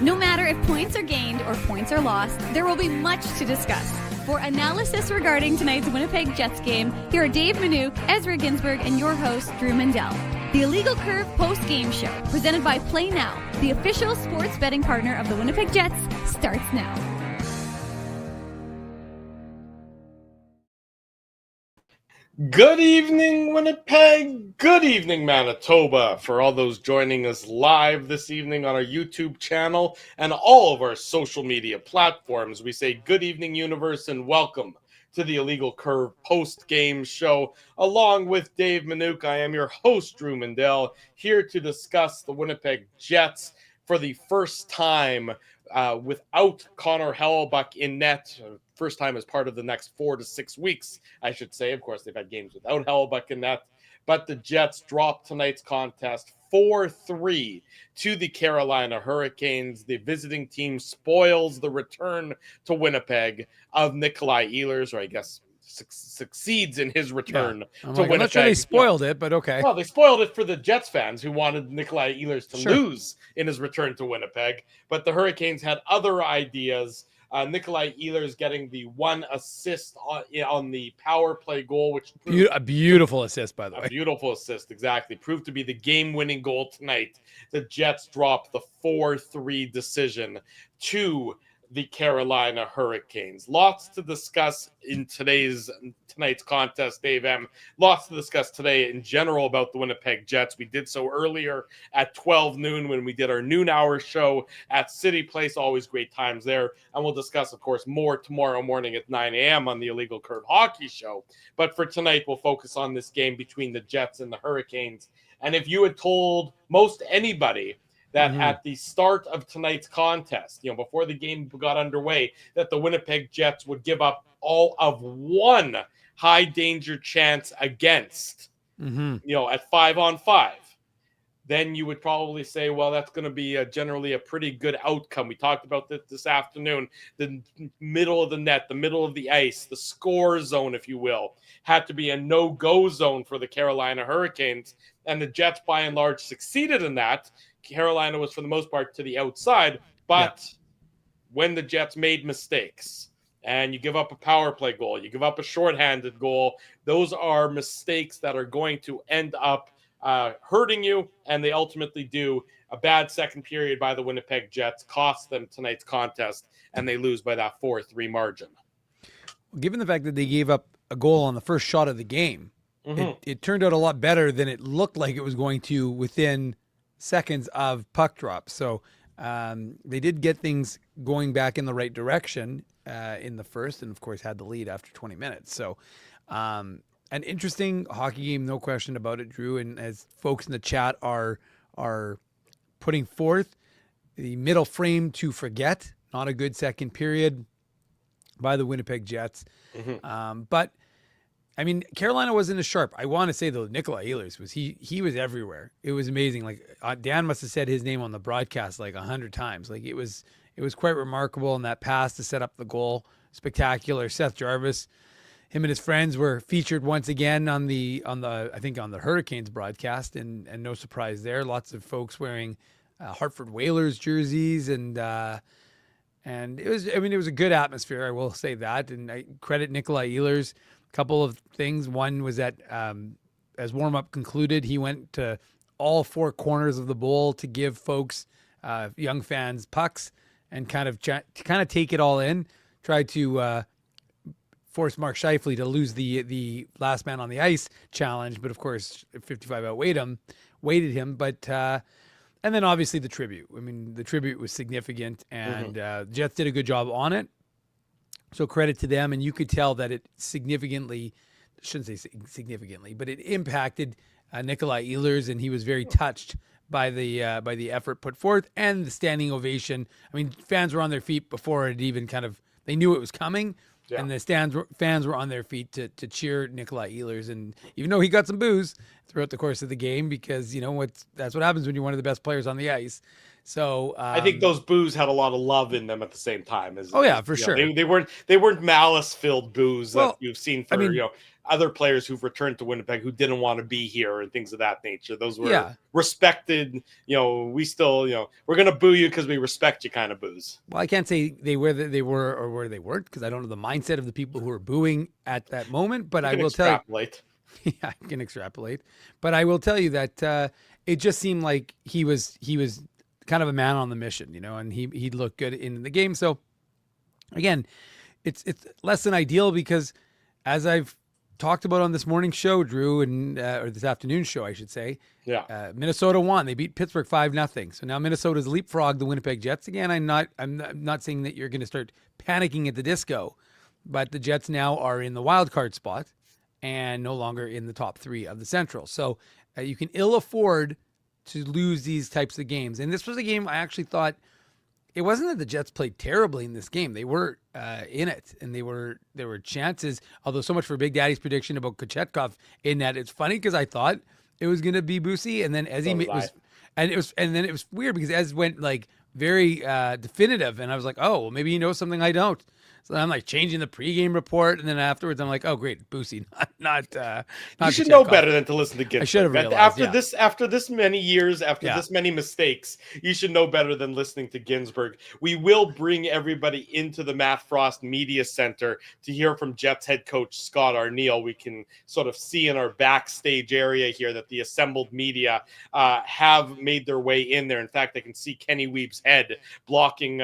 No matter if points are gained or points are lost, there will be much to discuss. For analysis regarding tonight's Winnipeg Jets game, here are Dave Manouk, Ezra Ginsburg, and your host, Drew Mandel. The Illegal Curve post-game show, presented by Play Now, the official sports betting partner of the Winnipeg Jets, starts now. Good evening, Winnipeg. Good evening, Manitoba. For all those joining us live this evening on our YouTube channel and all of our social media platforms, we say good evening, universe, and welcome to the Illegal Curve post-game show. Along with Dave Manouk, I am your host, Drew Mandel, here to discuss the Winnipeg Jets for the first time without Connor Hellebuyck in net. First time as part of the next 4 to 6 weeks, I should say. Of course, they've had games without Hellebuyck in net. But the Jets dropped tonight's contest 4-3 to the Carolina Hurricanes. The visiting team spoils the return to Winnipeg of Nikolai Ehlers, or I guess succeeds in his return to Winnipeg. I'm not sure they spoiled it, but okay. Well, they spoiled it for the Jets fans who wanted Nikolai Ehlers to lose in his return to Winnipeg. But the Hurricanes had other ideas. Nikolai Ehlers getting the one assist on the power play goal, which a beautiful assist, by the way. A beautiful assist, exactly. Proved to be the game-winning goal tonight. The Jets dropped the 4-3 decision to the Carolina Hurricanes. Lots to discuss in tonight's contest, Dave M. Lots to discuss today in general about the Winnipeg Jets. We did so earlier at 12 noon when we did our noon hour show at City Place. Always great times there. And we'll discuss, of course, more tomorrow morning at 9 a.m. on the Illegal Curve Hockey Show. But for tonight, we'll focus on this game between the Jets and the Hurricanes. And if you had told most anybody that at the start of tonight's contest, before the game got underway, that the Winnipeg Jets would give up all of one high danger chance against, at 5-on-5, then you would probably say, well, that's going to be generally a pretty good outcome. We talked about this afternoon. The middle of the net, the middle of the ice, the score zone, if you will, had to be a no-go zone for the Carolina Hurricanes. And the Jets, by and large, succeeded in that. Carolina was, for the most part, to the outside. But when the Jets made mistakes and you give up a power play goal, you give up a shorthanded goal, those are mistakes that are going to end up hurting you, and they ultimately do. A bad second period by the Winnipeg Jets cost them tonight's contest, and they lose by that 4-3 margin. Given the fact that they gave up a goal on the first shot of the game, it turned out a lot better than it looked like it was going to within seconds of puck drop. So they did get things going back in the right direction in the first, and of course had the lead after 20 minutes. So an interesting hockey game, no question about it, Drew. And as folks in the chat are putting forth, the middle frame to forget, not a good second period by the Winnipeg Jets. But I mean, Carolina wasn't as sharp. I want to say, though, Nikolai Ehlers was he was everywhere. It was amazing. Like Dan must have said his name on the broadcast like 100 times. Like it was quite remarkable. And that pass to set up the goal, spectacular. Seth Jarvis, him and his friends were featured once again on the Hurricanes broadcast, and no surprise there. Lots of folks wearing Hartford Whalers jerseys, and it was a good atmosphere. I will say that, and I credit Nikolai Ehlers. Couple of things. One was that as warm-up concluded, he went to all four corners of the bowl to give folks, young fans, pucks and kind of take it all in. Tried to force Mark Scheifele to lose the last man on the ice challenge, but of course 55 outweighed him. But and then obviously the tribute. I mean, the tribute was significant, and Jets did a good job on it. So credit to them, and you could tell that it shouldn't say significantly, but it impacted Nikolai Ehlers, and he was very touched by the effort put forth and the standing ovation. I mean, fans were on their feet before it even they knew it was coming, and the fans were on their feet to cheer Nikolai Ehlers. And even though he got some boos throughout the course of the game, because that's what happens when you're one of the best players on the ice. So I think those boos had a lot of love in them at the same time. Oh yeah, for sure. They weren't malice-filled boos that you've seen for other players who've returned to Winnipeg who didn't want to be here and things of that nature. Those were respected. We still we're gonna boo you because we respect you kind of boos. Well, I can't say they were or where they weren't because I don't know the mindset of the people who were booing at that moment. But I will tell you. Yeah, I can extrapolate. But I will tell you that it just seemed like he was kind of a man on the mission, and he looked good in the game. So again, it's less than ideal because as I've talked about on this morning's show, Drew, and or this afternoon's show, I should say. Yeah. Minnesota won. They beat Pittsburgh 5-0. So now Minnesota's leapfrogged the Winnipeg Jets again. I'm not saying that you're going to start panicking at the disco, but the Jets now are in the wild card spot and no longer in the top 3 of the Central. So you can ill afford to lose these types of games. And this was a game I actually thought it wasn't that the Jets played terribly in this game. They were in it, and there were chances. Although so much for Big Daddy's prediction about Kochetkov in that. It's funny because I thought it was going to be Boosie, and then Ezzy and then it was weird because Ez went like very definitive, and I was like, oh, well, maybe he knows something I don't. So I'm like changing the pregame report, and then afterwards I'm like, oh great, Boosie, not. You should know better than to listen to Ginsburg. I should have realized, after this many years, this many mistakes, you should know better than listening to Ginsburg. We will bring everybody into the Matt Frost Media Center to hear from Jets head coach Scott Arniel. We can sort of see in our backstage area here that the assembled media have made their way in there. In fact, I can see Kenny Weeb's head blocking,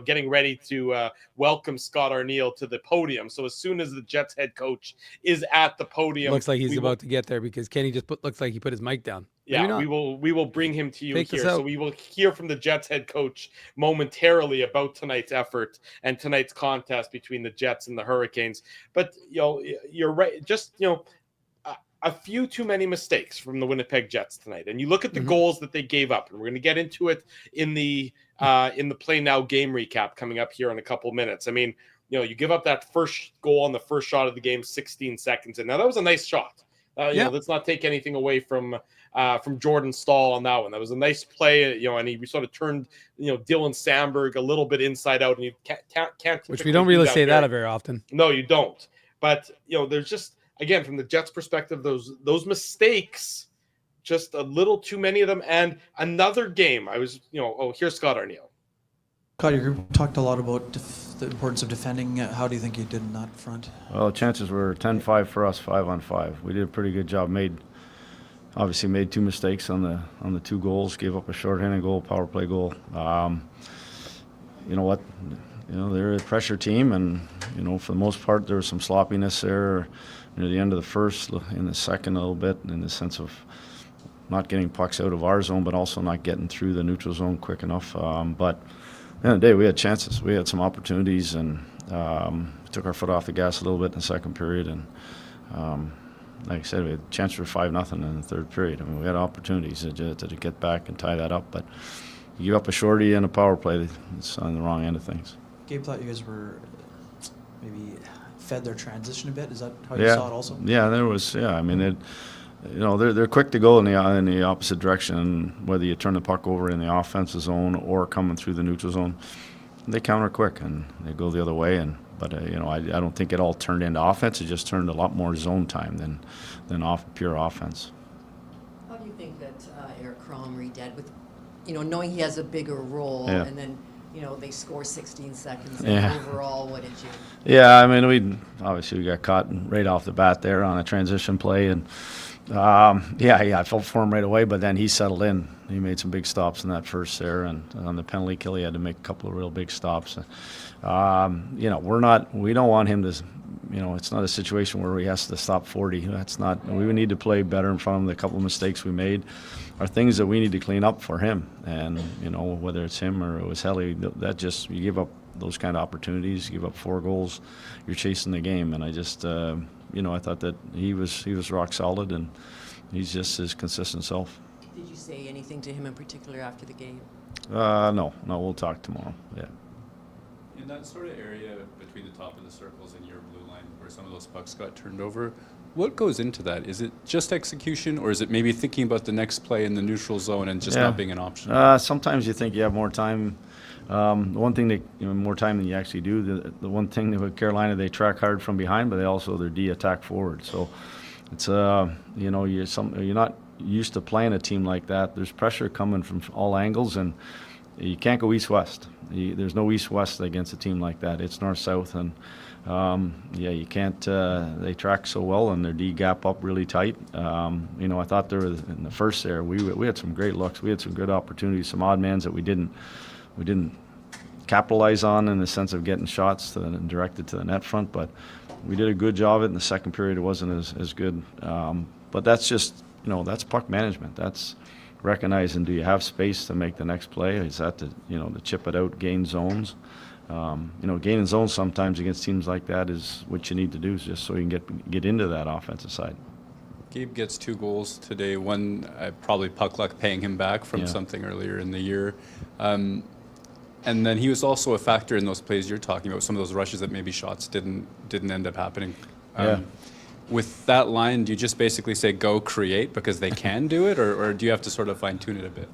getting ready to welcome Scott Arniel to the podium. So as soon as the Jets head coach is at the podium, looks like he's about to get there because Kenny just looks like he put his mic down. Yeah, we will bring him to you here. So we will hear from the Jets head coach momentarily about tonight's effort and tonight's contest between the Jets and the Hurricanes. But you're right. Just a few too many mistakes from the Winnipeg Jets tonight. And you look at the goals that they gave up, and we're going to get into it in the Play Now game recap coming up here in a couple minutes. I mean, you give up that first goal on the first shot of the game, 16 seconds. And now that was a nice shot. Let's not take anything away from Jordan Stahl on that one. That was a nice play, and he sort of turned, Dylan Sandberg a little bit inside out, and you can't which we don't really say that very often. No, you don't. But there's just, again, from the Jets' perspective, those mistakes, just a little too many of them. And another game, I was, here's Scott Arniel. Scott, your group talked a lot about the importance of defending. How do you think you did in that front? Well, the chances were 10-5 for us, 5-on-5. We did a pretty good job. Obviously made 2 mistakes on the 2 goals. Gave up a shorthanded goal, power play goal. You know what? They're a pressure team, and for the most part there was some sloppiness there near the end of the first, in the second a little bit, in the sense of not getting pucks out of our zone, but also not getting through the neutral zone quick enough. But at the end of the day, we had chances. We had some opportunities, and took our foot off the gas a little bit in the second period. And like I said, we had a chance for 5-0 in the third period. I mean, we had opportunities to get back and tie that up. But you give up a shorty and a power play, it's on the wrong end of things. Gabe thought you guys were maybe fed their transition a bit. Is that how you saw it also? Yeah, there was. Yeah, I mean, they're quick to go in the opposite direction, whether you turn the puck over in the offensive zone or coming through the neutral zone. They counter quick and they go the other way. But I don't think it all turned into offense. It just turned a lot more zone time than pure offense. How do you think that Eric Crom did with, knowing he has a bigger role, and then they score 16 seconds. And overall, what did you? Yeah, I mean, we got caught right off the bat there on a transition play, and I felt for him right away. But then he settled in. He made some big stops in that first there, and on the penalty kill, he had to make a couple of real big stops. We don't want him to. It's not a situation where he has to stop 40. That's not. We need to play better in front of him. The couple of mistakes we made are things that we need to clean up for him. And whether it's him or it was Helly, that just, you give up those kind of opportunities. You give up 4 goals, you're chasing the game. And I just, I thought that he was rock solid, and he's just his consistent self. Did you say anything to him in particular after the game? No, we'll talk tomorrow. Yeah. In that sort of area between the top of the circles and your blue line where some of those pucks got turned over, what goes into that? Is it just execution, or is it maybe thinking about the next play in the neutral zone and just not being an option? Sometimes you think you have more time. The one thing that, more time than you actually do. The one thing that with Carolina, they track hard from behind, but they also their D attack forward. So it's you're not used to playing a team like that. There's pressure coming from all angles, and you can't go east-west. There's no east-west against a team like that. It's north-south, and you can't. They track so well, and their D gap up really tight. I thought there was in the first there we had some great looks. We had some good opportunities, some odd mans that we didn't capitalize on in the sense of getting shots directed to the net front. But we did a good job of it. In the second period, it wasn't as good. But that's just that's puck management. That's recognizing, do you have space to make the next play? Is that to chip it out, gain zones? Gaining zones sometimes against teams like that is what you need to do, just so you can get into that offensive side. Gabe gets 2 goals today. One, probably puck luck paying him back from something earlier in the year. And then he was also a factor in those plays you're talking about, some of those rushes that maybe shots didn't end up happening. With that line, do you just basically say go create because they can do it, or do you have to sort of fine-tune it a bit?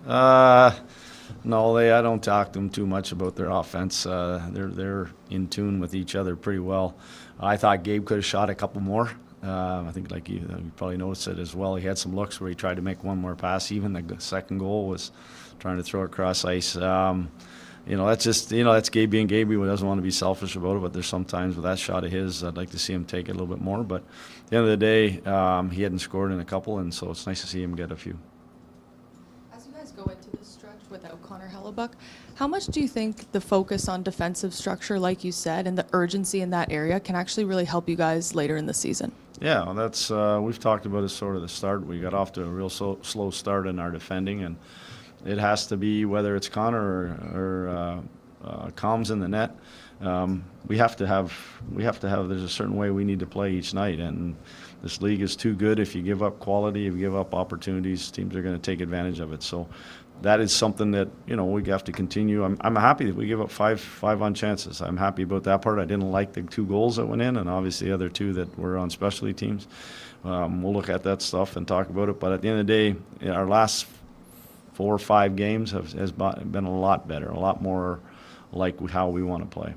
No, I don't talk to them too much about their offense. They're in tune with each other pretty well. I thought Gabe could have shot a couple more. I think, like you probably noticed it as well. He had some looks where he tried to make one more pass. Even the second goal was trying to throw it across ice. That's just that's Gabe being Gabe. He doesn't want to be selfish about it. But there's sometimes with that shot of his, I'd like to see him take it a little bit more. But at the end of the day, he hadn't scored in a couple, and so it's nice to see him get a few. As you guys go into this stretch without Connor Hellebuck, how much do you think the focus on defensive structure, like you said, and the urgency in that area can actually really help you guys later in the season? Yeah, well, that's we've talked about it sort of the start. We got off to a real slow start in our defending, and it has to be, whether it's Connor or Combs in the net. We have to have. There's a certain way we need to play each night, and this league is too good. If you give up quality, if you give up opportunities, teams are going to take advantage of it. So that is something that we have to continue. I'm happy that we give up five on chances. I'm happy about that part. I didn't like the 2 goals that went in, and obviously the other 2 that were on specialty teams. We'll look at that stuff and talk about it. But at the end of the day, our last 4 or 5 games has been a lot better, a lot more like how we want to play.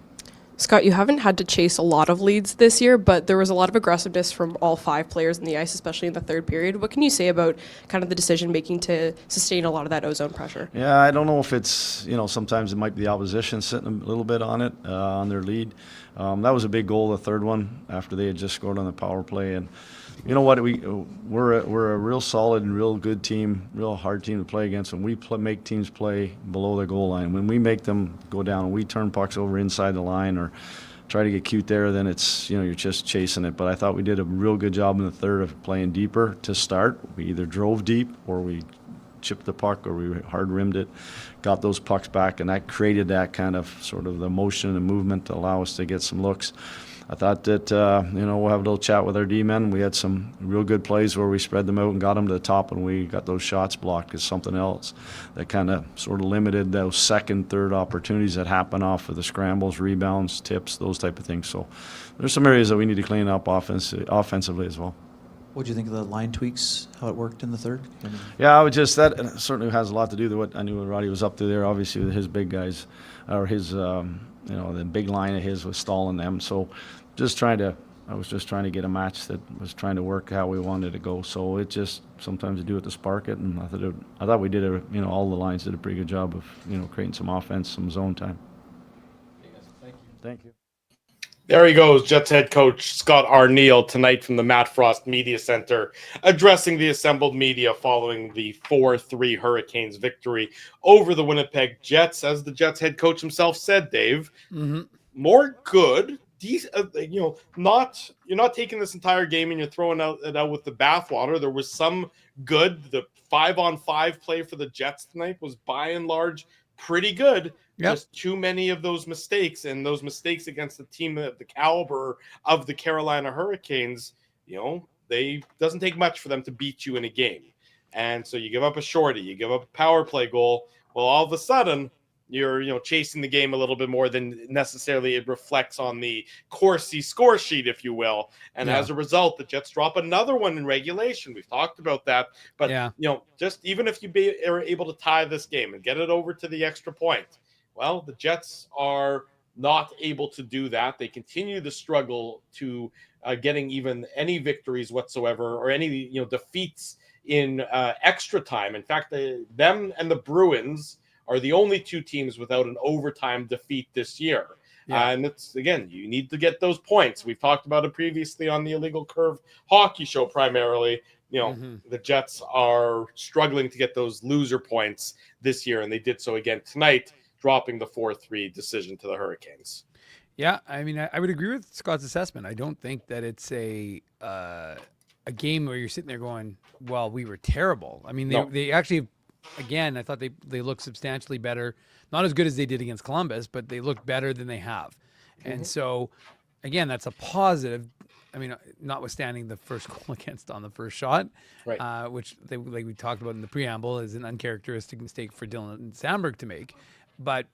Scott, you haven't had to chase a lot of leads this year, but there was a lot of aggressiveness from all 5 players in the ice, especially in the third period. What can you say about kind of the decision-making to sustain a lot of that ozone pressure? Yeah, I don't know if it's, sometimes it might be the opposition sitting a little bit on it, on their lead. That was a big goal, the third one, after they had just scored on the power play. And you know what? We're a real solid and real good team, real hard team to play against. And we make teams play below the goal line. When we make them go down, we turn pucks over inside the line or try to get cute there, then it's you're just chasing it. But I thought we did a real good job in the third of playing deeper to start. We either drove deep or we chipped the puck or we hard rimmed it, got those pucks back, and that created that kind of sort of the motion and movement to allow us to get some looks. I thought that, we'll have a little chat with our D-men. We had some real good plays where we spread them out and got them to the top, and we got those shots blocked. It's something else that kind of sort of limited those second, third opportunities that happen off of the scrambles, rebounds, tips, those type of things. So there's some areas that we need to clean up offensively as well. What do you think of the line tweaks, how it worked in the third? Yeah, that certainly has a lot to do with what I knew Roddy was up to there, obviously with his big guys, or his, the big line of his was stalling them. So I was just trying to get a match that was trying to work how we wanted to go. So it just, sometimes you do it to spark it, and I thought we did all the lines did a pretty good job of, creating some offense, some zone time. Thank you. There he goes, Jets head coach Scott Arniel tonight from the Matt Frost Media Center, addressing the assembled media following the 4-3 Hurricanes victory over the Winnipeg Jets. As the Jets head coach himself said, Dave, more good. You're not taking this entire game and you're throwing it out with the bathwater. There was some good. The 5-on-5 play for the Jets tonight was by and large pretty good. Yep. Just too many of those mistakes, and those mistakes against the team of the caliber of the Carolina Hurricanes, they doesn't take much for them to beat you in a game. And so you give up a shorty, you give up a power play goal. Well, all of a sudden, you're chasing the game a little bit more than necessarily it reflects on the Corsi score sheet, if you will. And as a result, the Jets drop another one in regulation. We've talked about that, but just even if you are able to tie this game and get it over to the extra point, well, the Jets are not able to do that. They continue to struggle to getting even any victories whatsoever, or any defeats in extra time. In fact, them and the Bruins are the only two teams without an overtime defeat this year. And it's, again, you need to get those points. We've talked about it previously on the Illegal Curve hockey show primarily. The Jets are struggling to get those loser points this year, and they did so again tonight, dropping the 4-3 decision to the Hurricanes. Yeah, I mean, I would agree with Scott's assessment. I don't think that it's a game where you're sitting there going, well, we were terrible. I mean, they actually, again, I thought they looked substantially better. Not as good as they did against Columbus, but they looked better than they have. And so, again, that's a positive. I mean, notwithstanding the first goal against on the first shot, right. Which, like we talked about in the preamble, is an uncharacteristic mistake for Dylan Sandberg to make. But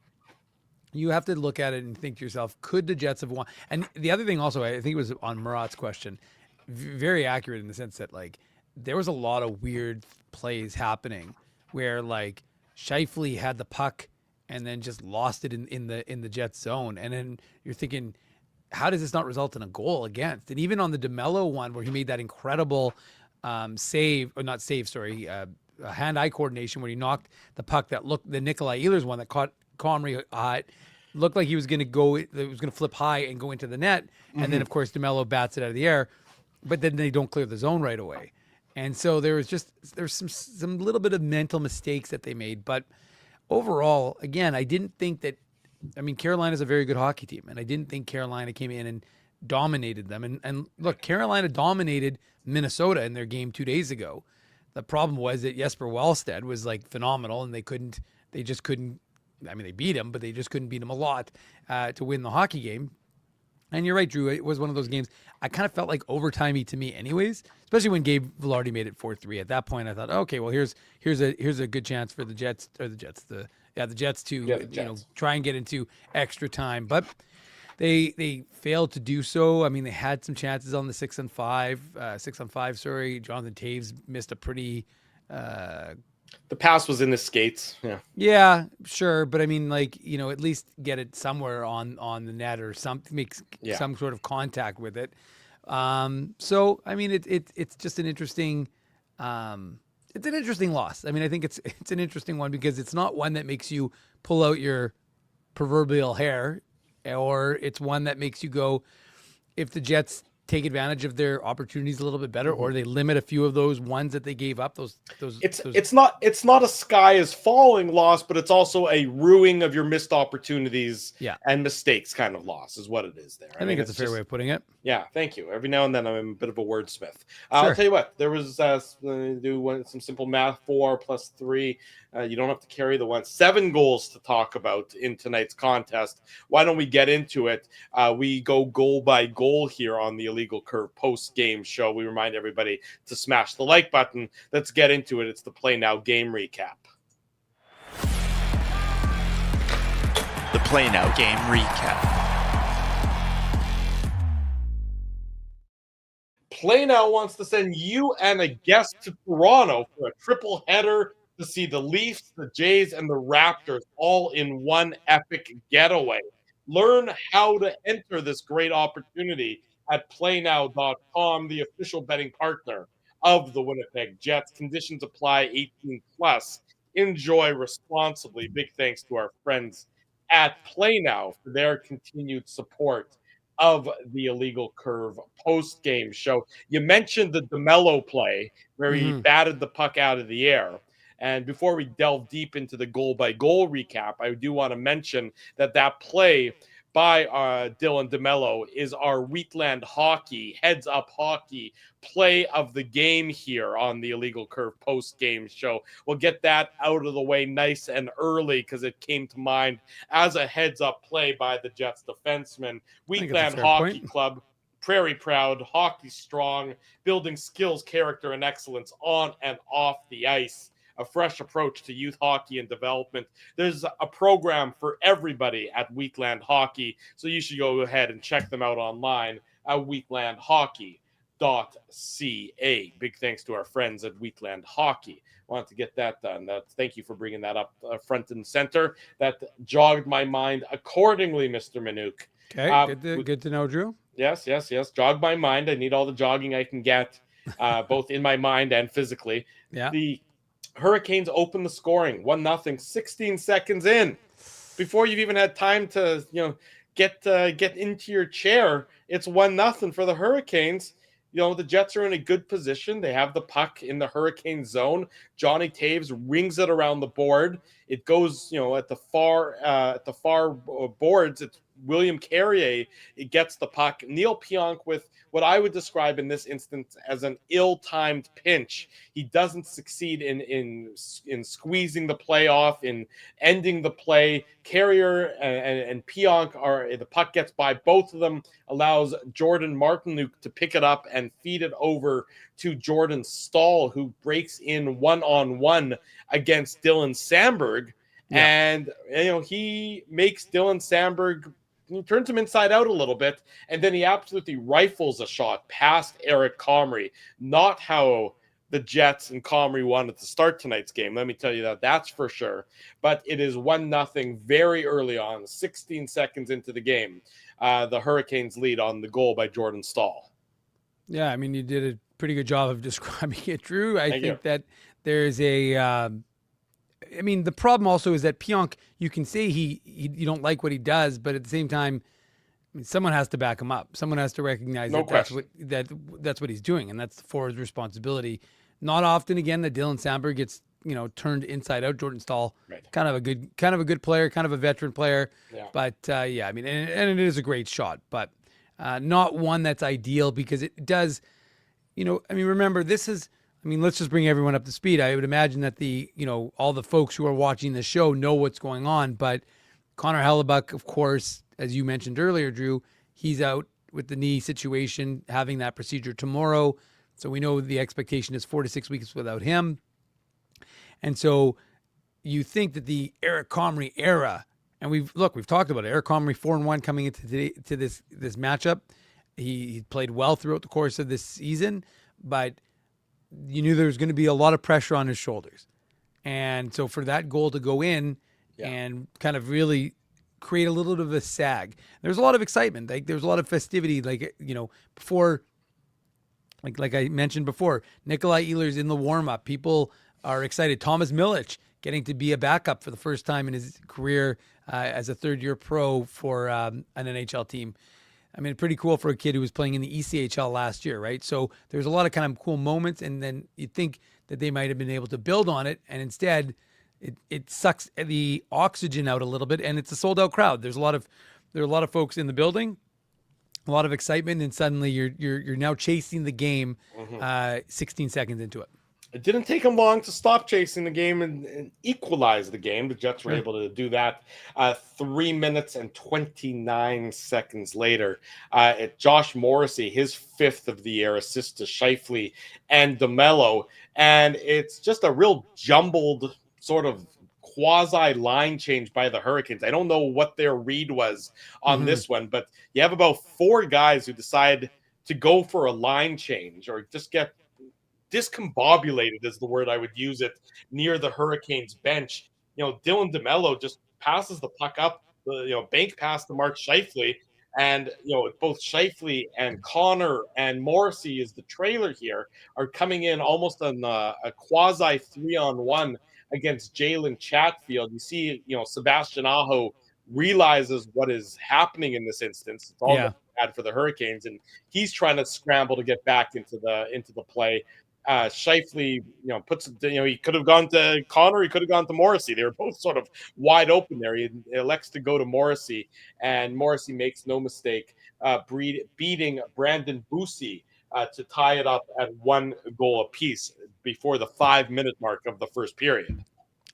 you have to look at it and think to yourself, could the Jets have won? And the other thing also, I think it was on Murat's question, very accurate in the sense that, like, there was a lot of weird plays happening where, like, Scheifele had the puck and then just lost it in the Jets zone. And then you're thinking, how does this not result in a goal against? And even on the DeMello one where he made that incredible hand-eye coordination where he knocked the puck that looked, the Nikolai Ehlers one that caught Comrie looked like he was going to go, it was going to flip high and go into the net. And then, of course, DeMello bats it out of the air, but then they don't clear the zone right away. And so there's some little bit of mental mistakes that they made. But overall, again, I didn't think that, I mean, Carolina's a very good hockey team, and I didn't think Carolina came in and dominated them. And look, Carolina dominated Minnesota in their game 2 days ago. The problem was that Jesper Wallstedt was, like, phenomenal, and they just couldn't, I mean, they beat him, but they just couldn't beat him a lot to win the hockey game. And you're right, Drew. It was one of those games. I kind of felt like overtimey to me, anyways. Especially when Gabe Vilardi made it 4-3. At that point, I thought, okay, well, here's a good chance for the Jets to try and get into extra time. But they failed to do so. I mean, they had some chances on the 6-on-5. Sorry, Jonathan Taves missed a pretty. The pass was in his skates. Yeah, sure. But I mean, like, at least get it somewhere on the net or something, make some sort of contact with it. So, I mean, it's just an interesting, it's an interesting loss. I mean, I think it's an interesting one because it's not one that makes you pull out your proverbial hair, or it's one that makes you go, if the Jets take advantage of their opportunities a little bit better, or they limit a few of those ones that they gave up. It's not a sky is falling loss, but it's also a ruining of your missed opportunities and mistakes kind of loss is what it is there. I think it's a fair way of putting it. Yeah, thank you. Every now and then I'm a bit of a wordsmith. I'll tell you what, there was some simple math. 4 + 3. You don't have to carry the one. 7 goals to talk about in tonight's contest. Why don't we get into it? We go goal by goal here on the Illegal Curve post-game show. We remind everybody to smash the like button. Let's get into it. It's the Play Now game recap. The Play Now game recap. Play Now wants to send you and a guest to Toronto for a triple header to see the Leafs, the Jays, and the Raptors all in one epic getaway. Learn how to enter this great opportunity at playnow.com, the official betting partner of the Winnipeg Jets. Conditions apply, 18+. Enjoy responsibly. Big thanks to our friends at PlayNow for their continued support of the Illegal Curve post-game show. You mentioned the DeMello play where he batted the puck out of the air. And before we delve deep into the goal-by-goal recap, I do want to mention that play by Dylan DeMello is our Wheatland Hockey, Heads Up Hockey play of the game here on the Illegal Curve post-game show. We'll get that out of the way nice and early because it came to mind as a heads-up play by the Jets defenseman. Wheatland Hockey Club, Prairie proud, hockey strong, building skills, character, and excellence on and off the ice. a fresh approach to youth hockey and development. There's a program for everybody at Wheatland Hockey, so you should go ahead and check them out online at wheatlandhockey.ca. Big thanks to our friends at Wheatland Hockey. Want to get that done. Thank you for bringing that up front and center. That jogged my mind accordingly, Mr. Minuk. Okay, good to know, Drew. Yes. Jog my mind. I need all the jogging I can get, both in my mind and physically. Yeah. The Hurricanes open the scoring, 1-0, 16 seconds in. Before you've even had time to, get into your chair, it's 1-0 for the Hurricanes. The Jets are in a good position. They have the puck in the Hurricane zone. Johnny Taves rings it around the board. It goes, at the far boards. It's William Carrier. It gets the puck. Neil Pionk with what I would describe in this instance as an ill-timed pinch. He doesn't succeed in squeezing the play off, in ending the play. Carrier and Pionk the puck gets by both of them, allows Jordan Martinook to pick it up and feed it over to Jordan Stahl, who breaks in one-on-one against Dylan Samberg. Yeah. And, he makes Dylan Samberg, he turns him inside out a little bit, and then he absolutely rifles a shot past Eric Comrie. Not how the Jets and Comrie wanted to start tonight's game. Let me tell you that's for sure. But it is 1-0 very early on, 16 seconds into the game. The Hurricanes lead on the goal by Jordan Stahl. Yeah, I mean, you did a pretty good job of describing it, Drew. I think that there's the problem also is that Pionk, you can say you don't like what he does, but at the same time, someone has to back him up. Someone has to recognize that's what he's doing, and that's the forward's responsibility. Not often, again, that Dylan Samberg gets turned inside out. Jordan Stahl, kind of a good player, kind of a veteran player, but and it is a great shot, but not one that's ideal because it does. Remember, this is. Let's just bring everyone up to speed. I would imagine that all the folks who are watching the show know what's going on, but Connor Hellebuck, of course, as you mentioned earlier, Drew, he's out with the knee situation, having that procedure tomorrow. So we know the expectation is 4 to 6 weeks without him. And so you think that the Eric Comrie era, and we've talked about it, Eric Comrie 4-1 coming into this matchup. He played well throughout the course of this season, but you knew there was going to be a lot of pressure on his shoulders. And so for that goal to go in and kind of really create a little bit of a sag, there's a lot of excitement. Like there's a lot of festivity, before, like I mentioned before, Nikolai Ehlers in the warm-up. People are excited. Thomas Milic getting to be a backup for the first time in his career as a third-year pro for an NHL team. Pretty cool for a kid who was playing in the ECHL last year, right? So there's a lot of kind of cool moments, and then you think that they might have been able to build on it, and instead it sucks the oxygen out a little bit, and it's a sold-out crowd. There are a lot of folks in the building, a lot of excitement, and suddenly you're now chasing the game 16 seconds into it. It didn't take them long to stop chasing the game and equalize the game. The Jets were able to do that 3 minutes and 29 seconds later. Josh Morrissey, his 5th of the year, assist to Scheifele and DeMello. And it's just a real jumbled sort of quasi-line change by the Hurricanes. I don't know what their read was on this one, but you have about 4 guys who decide to go for a line change or just get discombobulated is the word I would use it, near the Hurricanes bench. Dylan DeMello just passes the puck up, bank pass to Mark Scheifele, and both Scheifele and Connor and Morrissey is the trailer here are coming in almost on a quasi 3-on-1 against Jalen Chatfield. You see, Sebastian Aho realizes what is happening in this instance. It's all bad for the Hurricanes, and he's trying to scramble to get back into the play. Scheifele, he could have gone to Connor, he could have gone to Morrissey. They were both sort of wide open there. He elects to go to Morrissey, and Morrissey makes no mistake, beating Brandon Bussi to tie it up at 1 goal apiece before the 5-minute mark of the first period.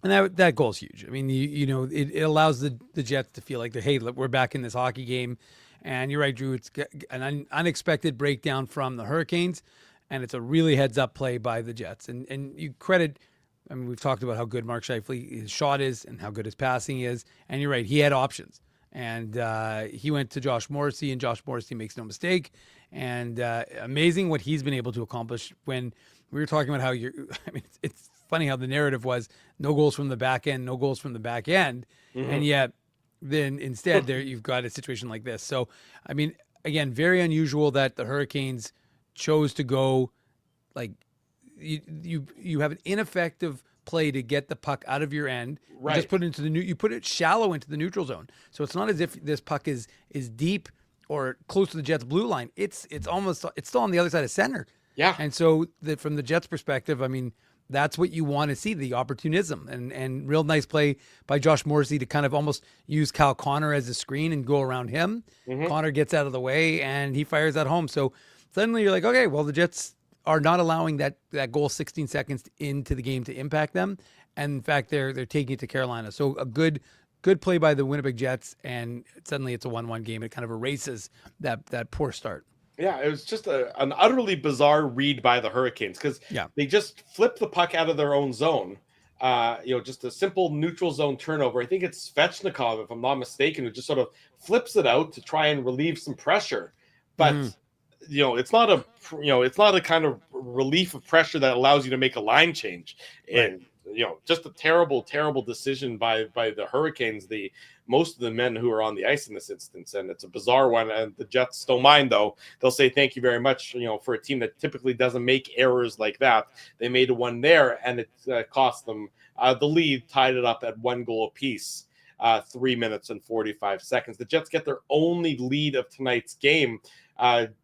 And that goal is huge. It allows the Jets to feel like, hey, look, we're back in this hockey game. And you're right, Drew, it's an unexpected breakdown from the Hurricanes. And it's a really heads-up play by the Jets. And you credit I mean, we've talked about how good Mark Scheifele, his shot is and how good his passing is. And you're right, he had options. And he went to Josh Morrissey, and Josh Morrissey makes no mistake. And amazing what he's been able to accomplish. When we were talking about how I mean, it's funny how the narrative was no goals from the back end, no goals from the back end. And yet then instead there you've got a situation like this. So, I mean, again, very unusual that the Hurricanes chose to go like you have an ineffective play to get the puck out of your end. Right. You just put it into you put it shallow into the neutral zone. So it's not as if this puck is deep or close to the Jets' blue line. It's still on the other side of center. Yeah. And so from the Jets' perspective, I mean, that's what you want to see, the opportunism and real nice play by Josh Morrissey to kind of almost use Kyle Connor as a screen and go around him. Connor gets out of the way and he fires that home. So suddenly you're like, okay, well, the Jets are not allowing that goal 16 seconds into the game to impact them. And in fact, they're taking it to Carolina. So a good play by the Winnipeg Jets, and suddenly it's a 1-1 game. It kind of erases that poor start. Yeah, it was just an utterly bizarre read by the Hurricanes because they just flipped the puck out of their own zone. Just a simple neutral zone turnover. I think it's Svechnikov, if I'm not mistaken, who just sort of flips it out to try and relieve some pressure. But it's not a kind of relief of pressure that allows you to make a line change. And just a terrible, terrible decision by the Hurricanes. Most of the men who are on the ice in this instance, and it's a bizarre one. And the Jets don't mind, though. They'll say thank you very much. For a team that typically doesn't make errors like that, they made one there, and it cost them the lead, tied it up at 1 goal apiece. 3 minutes and 45 seconds. The Jets get their only lead of tonight's game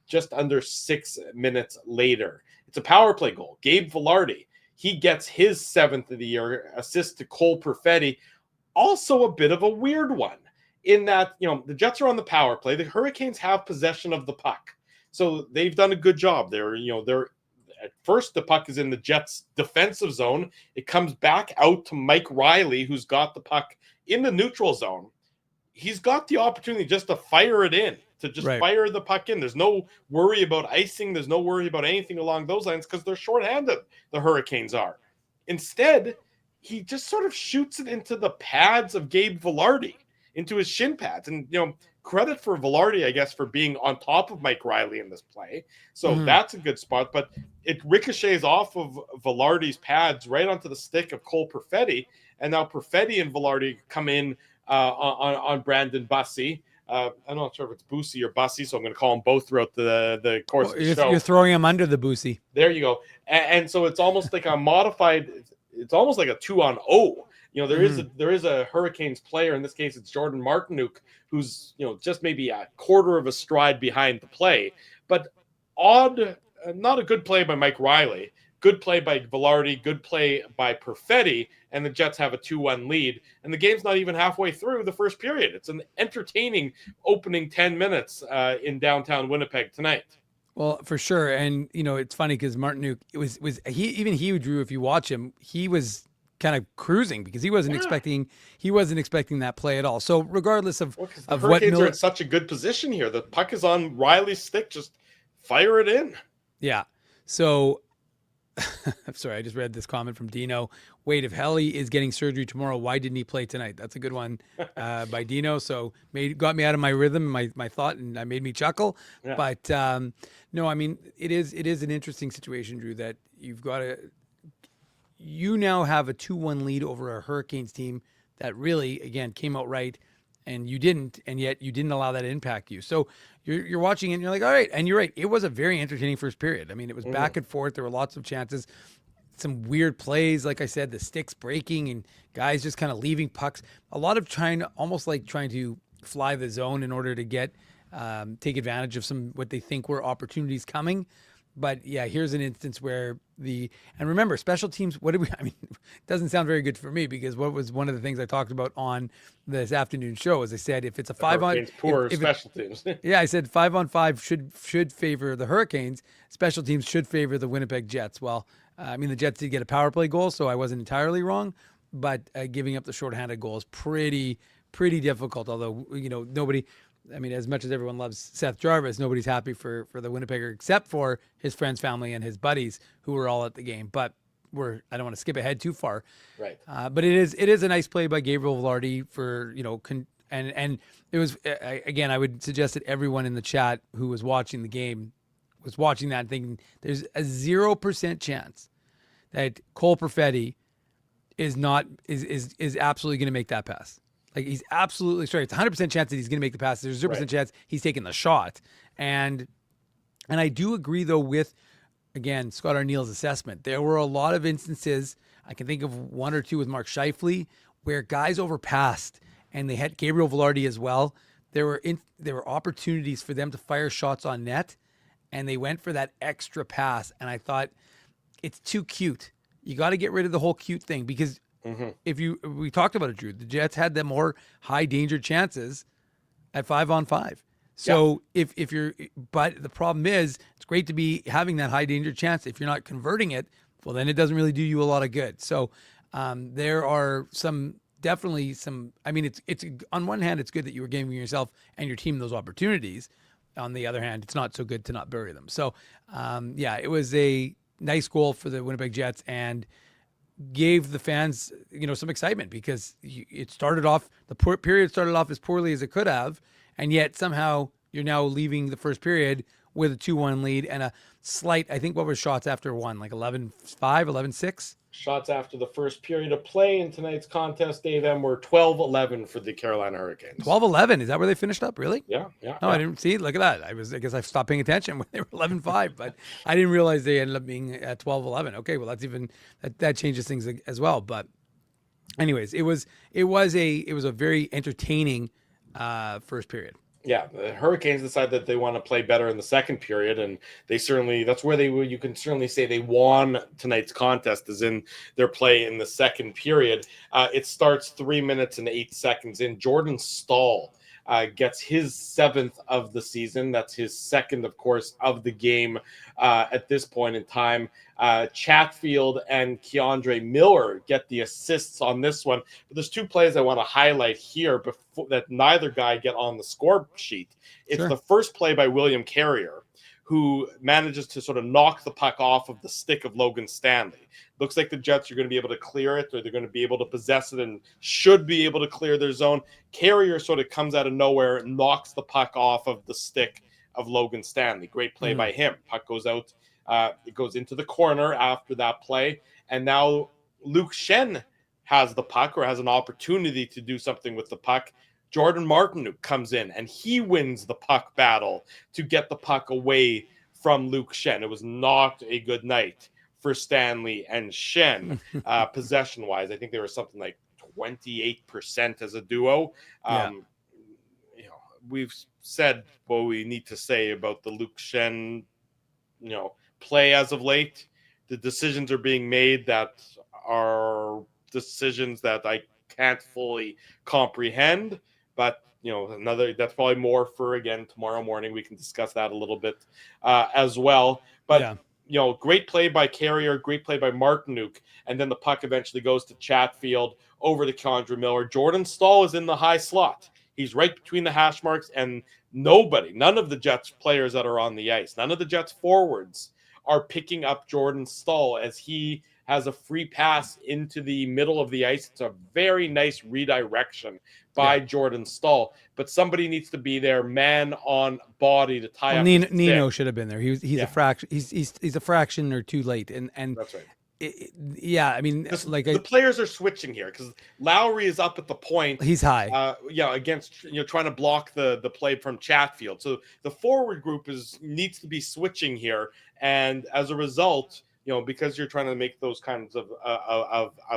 just under 6 minutes later. It's a power play goal. Gabe Vilardi, he gets his 7th of the year assist to Cole Perfetti. Also a bit of a weird one in that, the Jets are on the power play. The Hurricanes have possession of the puck. So they've done a good job. They're at first the puck is in the Jets defensive zone. It comes back out to Mike Riley, who's got the puck in the neutral zone. He's got the opportunity just to fire it in, to just fire the puck in. There's no worry about icing. There's no worry about anything along those lines because they're shorthanded, the Hurricanes are. Instead, he just sort of shoots it into the pads of Gabe Vilardi, into his shin pads. And, credit for Vilardi, I guess, for being on top of Mike Riley in this play. So that's a good spot. But it ricochets off of Vilardi's pads right onto the stick of Cole Perfetti. And now Perfetti and Vilardi come in on Brandon Bussey. I'm not sure if it's Bussey or Bussey, so I'm going to call them both throughout the course of the show. You're throwing him under the Bussey. There you go. And so it's almost like a modified – it's almost like a 2-on-0. There is a Hurricanes player, in this case it's Jordan Martinook, who's just maybe a quarter of a stride behind the play. But not a good play by Mike Riley. Good play by Vilardi, good play by Perfetti, and the Jets have a 2-1 lead. And the game's not even halfway through the first period. It's an entertaining opening 10 minutes in downtown Winnipeg tonight. Well, for sure. And, it's funny because Martinook, he Drew, if you watch him, he was kind of cruising because he wasn't expecting that play at all. So regardless of what Hurricanes are in such a good position here, the puck is on Riley's stick, just fire it in. Yeah. So I'm sorry, I just read this comment from Dino. Wait, if Helly is getting surgery tomorrow, why didn't he play tonight? That's a good one by Dino. So got me out of my rhythm, my thought, and that made me chuckle. Yeah. But no, I mean, it is an interesting situation, Drew, that you now have a 2-1 lead over a Hurricanes team that really, again, came out right, and you didn't, and yet you didn't allow that to impact you. So you're watching it and you're like, all right. And you're right. It was a very entertaining first period. I mean, it was back and forth. There were lots of chances, some weird plays. Like I said, the sticks breaking and guys just kind of leaving pucks. A lot of trying to fly the zone in order to take advantage of what they think were opportunities coming. But yeah, here's an instance where and remember, special teams, it doesn't sound very good for me because what was one of the things I talked about on this afternoon show is I said, if it's a 5-on, special teams. Yeah, I said 5-on-5 should favor the Hurricanes. Special teams should favor the Winnipeg Jets. Well, the Jets did get a power play goal, so I wasn't entirely wrong, but giving up the shorthanded goal is pretty difficult. Although, nobody, as much as everyone loves Seth Jarvis, nobody's happy for the Winnipegger except for his friends, family, and his buddies who were all at the game. But I don't want to skip ahead too far. Right. But it is a nice play by Gabriel Velarde for, and it was, again, I would suggest that everyone in the chat who was watching the game was watching that and thinking there's a 0% chance that Cole Perfetti is absolutely going to make that pass. Like, he's absolutely sorry. It's 100% chance that he's going to make the pass. There's 0% chance he's taking the shot. And I do agree, though, with, again, Scott Arneal's assessment. There were a lot of instances, I can think of one or two with Mark Scheifele, where guys overpassed, and they had Gabriel Velarde as well. There were opportunities for them to fire shots on net, and they went for that extra pass. And I thought, it's too cute. You got to get rid of the whole cute thing, because we talked about it, Drew, the Jets had the more high danger chances at 5-on-5. So if you're, but the problem is, it's great to be having that high danger chance. If you're not converting it, well, then it doesn't really do you a lot of good. So there are definitely some, I mean, it's on one hand, it's good that you were giving yourself and your team those opportunities. On the other hand, it's not so good to not bury them. So it was a nice goal for the Winnipeg Jets and gave the fans, some excitement, because it started off, the period started off as poorly as it could have. And yet somehow you're now leaving the first period with a 2-1 lead and a slight, I think, what were shots after one? Like 11-5, 11-6? Shots after the first period of play in tonight's contest, Dave M, were 12-11 for the Carolina Hurricanes. 12-11? Is that where they finished up? Really? Yeah. No, I didn't see. Look at that. I guess I stopped paying attention when they were 11-5, but I didn't realize they ended up being at 12-11. Okay, well, that changes things as well. But anyways, it was a very entertaining first period. Yeah, the Hurricanes decide that they want to play better in the second period, and that's where you can certainly say they won tonight's contest, is in their play in the second period. It starts 3 minutes and 8 seconds in. Jordan Staal gets his 7th of the season. That's his second, of course, of the game at this point in time. Chatfield and Keandre Miller get the assists on this one. But there's two plays I want to highlight here before that neither guy get on the score sheet. It's the first play by William Carrier, who manages to sort of knock the puck off of the stick of Logan Stanley. Looks like the Jets are going to be able to clear it, or they're going to be able to possess it and should be able to clear their zone. Carrier sort of comes out of nowhere and knocks the puck off of the stick of Logan Stanley. Great play by him. Puck goes out. It goes into the corner after that play. And now Luke Shen has the puck, or has an opportunity to do something with the puck. Jordan Martinook comes in, and he wins the puck battle to get the puck away from Luke Shen. It was not a good night for Stanley and Shen, possession-wise. I think they were something like 28% as a duo. We've said what we need to say about the Luke Shen, play as of late. The decisions are being made that are decisions that I can't fully comprehend. But, that's probably more for, again, tomorrow morning. We can discuss that a little bit as well. But, great play by Carrier, great play by Martinook. And then the puck eventually goes to Chatfield over to Keandre Miller. Jordan Staal is in the high slot. He's right between the hash marks, and none of the Jets players that are on the ice, none of the Jets forwards are picking up Jordan Staal as he has a free pass into the middle of the ice. It's a very nice redirection by Jordan Staal, but somebody needs to be there, man on body, to tie up. Nino should have been there. He's a fraction. He's a fraction or two late, and that's right. The players are switching here because Lowry is up at the point. He's high. Against trying to block the play from Chatfield. So the forward group needs to be switching here, and as a result, because you're trying to make those kinds of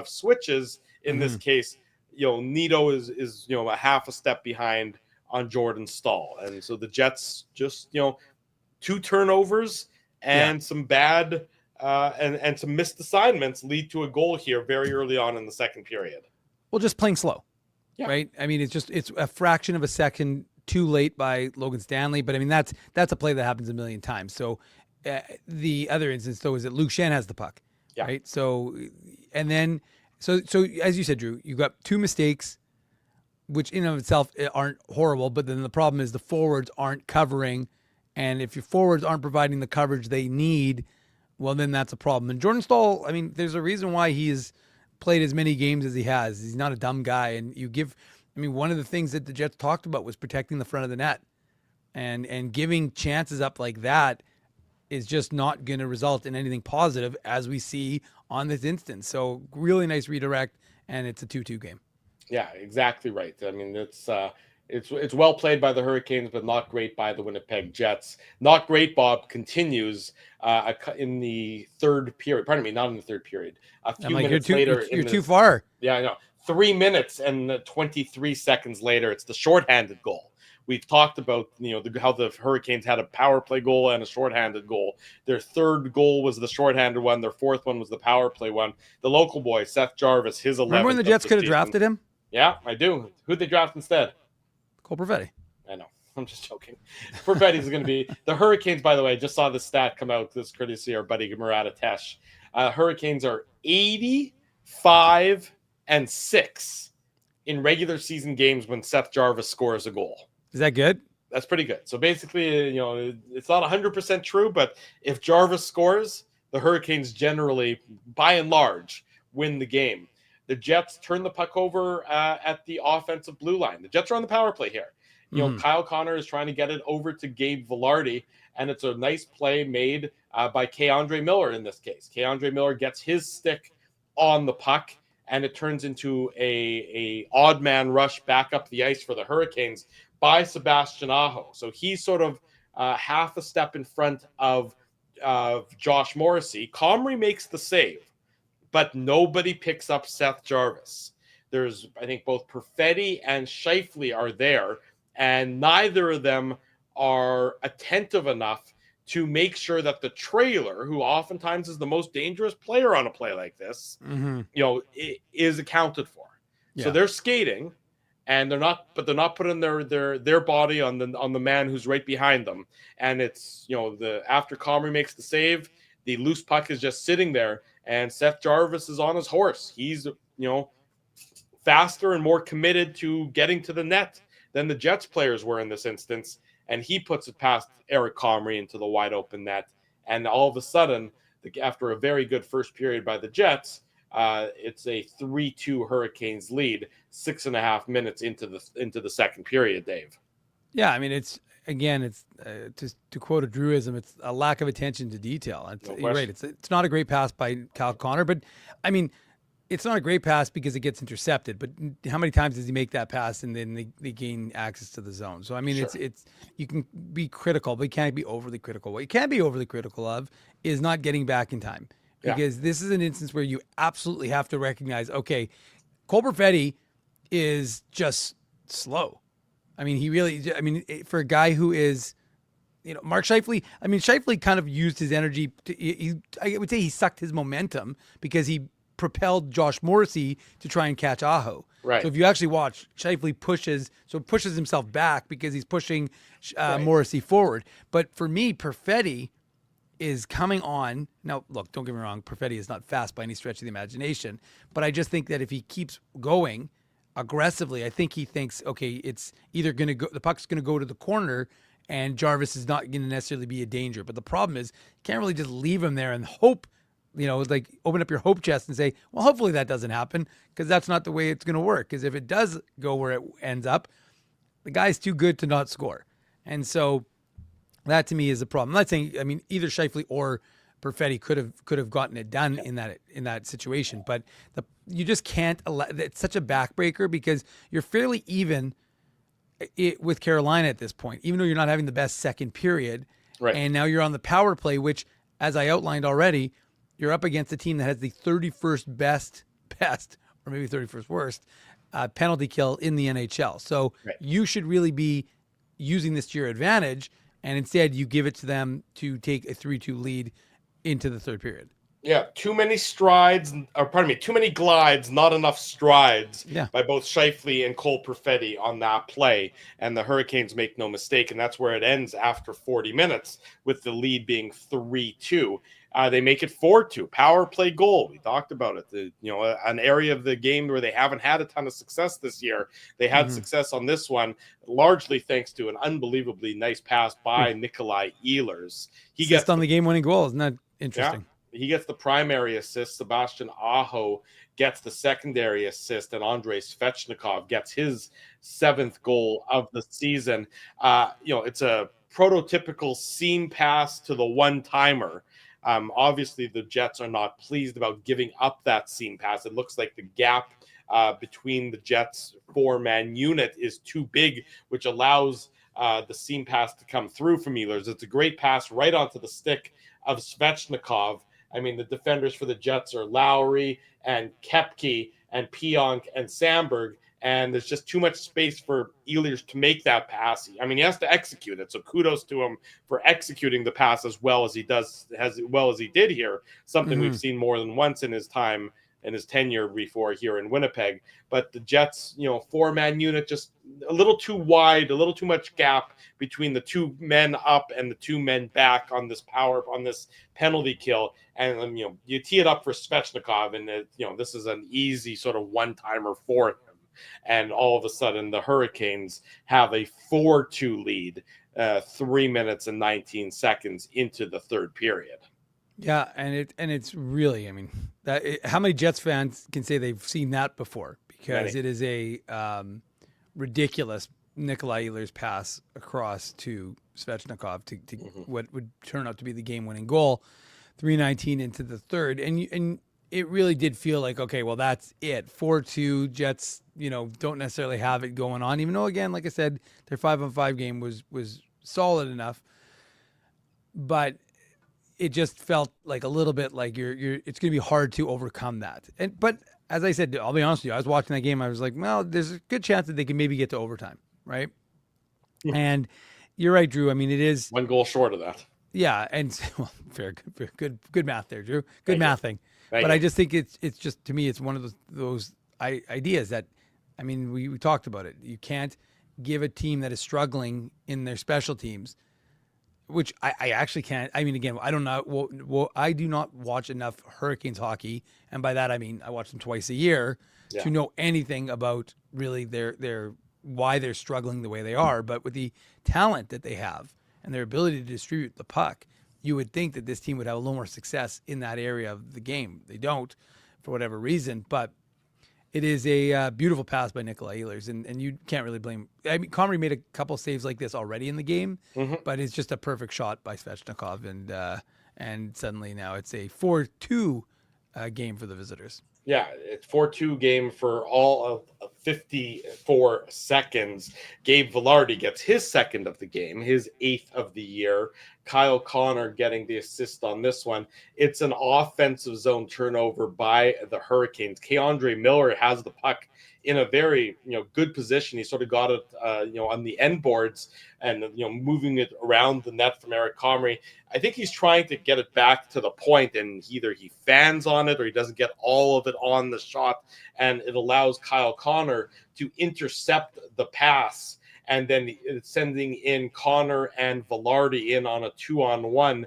switches in this case, Nito is a half a step behind on Jordan Staal, and so the Jets just 2 turnovers and some bad. And some missed assignments lead to a goal here very early on in the second period. Well, just playing slow, right? I mean, it's a fraction of a second too late by Logan Stanley, but I mean that's a play that happens a million times. So the other instance though is that Luke Shen has the puck, right? So and then so as you said, Drew, you got 2 mistakes, which in and of itself aren't horrible, but then the problem is the forwards aren't covering, and if your forwards aren't providing the coverage they need, well, then that's a problem. And Jordan Staal, I mean, there's a reason why he's played as many games as he has. He's not a dumb guy. And one of the things that the Jets talked about was protecting the front of the net. And giving chances up like that is just not going to result in anything positive, as we see on this instance. So really nice redirect, and it's a 2-2 game. Yeah, exactly right. I mean, it's well played by the Hurricanes, but not great by the Winnipeg Jets. Not great, Bob, continues in the third period. Pardon me, not in the third period. A few minutes later. You're too far. Yeah, I know. 3 minutes and 23 seconds later, it's the shorthanded goal. We've talked about, how the Hurricanes had a power play goal and a shorthanded goal. Their third goal was the shorthanded one. Their fourth one was the power play one. The local boy, Seth Jarvis, his 11th. Remember when the Jets could have drafted him? Yeah, I do. Who'd they draft instead? Cole Perfetti. I know. I'm just joking. Perfetti's going to be the Hurricanes. By the way, just saw the stat come out. This courtesy of our buddy Murata Tesh. Hurricanes are 85-6 in regular season games when Seth Jarvis scores a goal. Is that good? That's pretty good. So basically, it's not 100% true, but if Jarvis scores, the Hurricanes generally, by and large, win the game. The Jets turn the puck over at the offensive blue line. The Jets are on the power play here. Kyle Connor is trying to get it over to Gabe Velarde, and it's a nice play made by K-Andre Miller in this case. K-Andre Miller gets his stick on the puck, and it turns into a odd man rush back up the ice for the Hurricanes by Sebastian Aho. So he's sort of half a step in front of Josh Morrissey. Comrie makes the save, but nobody picks up Seth Jarvis. There's, I think, both Perfetti and Scheifele are there, and neither of them are attentive enough to make sure that the trailer, who oftentimes is the most dangerous player on a play like this, is accounted for. Yeah. So they're skating, and they're not putting their body on the man who's right behind them. And it's, after Comrie makes the save, the loose puck is just sitting there, and Seth Jarvis is on his horse. He's, faster and more committed to getting to the net than the Jets players were in this instance. And he puts it past Eric Comrie into the wide open net. And all of a sudden, after a very good first period by the Jets, it's a 3-2 Hurricanes lead, 6.5 minutes into the second period, Dave. Yeah, I mean, it's to quote a Drewism, it's a lack of attention to detail. You're right. It's not a great pass by Kyle Connor, but I mean, it's not a great pass because it gets intercepted. But how many times does he make that pass and then they gain access to the zone? So I mean, sure. it's you can be critical, but you can't be overly critical. What you can be overly critical of is not getting back in time. Because this is an instance where you absolutely have to recognize, okay, Cole Perfetti is just slow. I mean, for a guy who is, Mark Scheifele, Scheifele kind of used his energy. I would say he sucked his momentum because he propelled Josh Morrissey to try and catch Aho. Right. So if you actually watch, Scheifele pushes himself back because he's pushing Morrissey forward. But for me, Perfetti is coming on. Now, look, don't get me wrong. Perfetti is not fast by any stretch of the imagination, but I just think that if he keeps going aggressively, I think he thinks, okay, it's either going to go, the puck's going to go to the corner and Jarvis is not going to necessarily be a danger. But the problem is you can't really just leave him there and hope, like open up your hope chest and say, well, hopefully that doesn't happen, because that's not the way it's going to work. Because if it does go where it ends up, the guy's too good to not score. And so that to me is a problem. I'm not saying, either Scheifele or Perfetti could have gotten it done in that situation, but you just can't allow. It's such a backbreaker because you're fairly even with Carolina at this point, even though you're not having the best second period. Right. And now you're on the power play, which, as I outlined already, you're up against a team that has the 31st best, or maybe 31st worst penalty kill in the NHL. So you should really be using this to your advantage. And instead, you give it to them to take a 3-2 lead into the third period. Yeah, too many glides, not enough strides by both Scheifele and Cole Perfetti on that play. And the Hurricanes make no mistake, and that's where it ends after 40 minutes, with the lead being 3-2. They make it 4-2. Power play goal. We talked about it. An area of the game where they haven't had a ton of success this year. They had success on this one, largely thanks to an unbelievably nice pass by Nikolai Ehlers. He gets on the game-winning goal. Isn't that Interesting. Yeah. He gets the primary assist. Sebastian Aho gets the secondary assist, and Andrei Svechnikov gets his 7th goal of the season. It's a prototypical seam pass to the one-timer. Obviously, the Jets are not pleased about giving up that seam pass. It looks like the gap between the Jets' 4-man unit is too big, which allows the seam pass to come through from Ehlers. It's a great pass right onto the stick of Svechnikov. I mean, the defenders for the Jets are Lowry and Koepke and Pionk and Sandberg, and there's just too much space for Ehlers to make that pass. I mean, he has to execute it, so kudos to him for executing the pass as well as he did here, something we've seen more than once in his time in his tenure before here in Winnipeg. But the Jets, 4-man unit, just a little too wide, a little too much gap between the 2 men up and the 2 men back on this penalty kill. And, you tee it up for Svechnikov, and, this is an easy sort of one-timer for him. And all of a sudden, the Hurricanes have a 4-2 lead 3 minutes and 19 seconds into the third period. Yeah, and it's really, I mean, how many Jets fans can say they've seen that before? Because it is a ridiculous Nikolai Ehlers pass across to Svechnikov to what would turn out to be the game-winning goal, 3:19 into the third, and it really did feel like, okay, well, that's it. 4-2, Jets, don't necessarily have it going on, even though, again, like I said, their 5-on-5 game was solid enough, but it just felt like a little bit like it's going to be hard to overcome that. But as I said, I'll be honest with you, I was watching that game. I was like, well, there's a good chance that they can maybe get to overtime, right? And you're right, Drew. I mean, it is 1 goal short of that. Yeah, and well, fair, good math there, Drew. Good mathing. But I just think it's just, to me, it's one of those ideas that, I mean, we talked about it. You can't give a team that is struggling in their special teams, which I actually can't. I mean, again, I don't know. Well, I do not watch enough Hurricanes hockey, and by that I mean I watch them twice a year to know anything about really their why they're struggling the way they are. But with the talent that they have and their ability to distribute the puck, you would think that this team would have a little more success in that area of the game. They don't, for whatever reason, but it is a beautiful pass by Nikolai Ehlers, and you can't really blame. I mean, Comrie made a couple saves like this already in the game, but it's just a perfect shot by Svechnikov, and suddenly now it's a 4-2 game for the visitors. Yeah, it's 4-2 game for all of 54 seconds. Gabe Vilardi gets his 2nd of the game, his 8th of the year. Kyle Connor getting the assist on this one. It's an offensive zone turnover by the Hurricanes. Keandre Miller has the puck in a very good position. He sort of got it on the end boards and moving it around the net from Eric Comrie. I think he's trying to get it back to the point, and either he fans on it or he doesn't get all of it on the shot, and it allows Kyle Connor to intercept the pass, and then it's sending in Connor and Vilardi in on a 2-on-1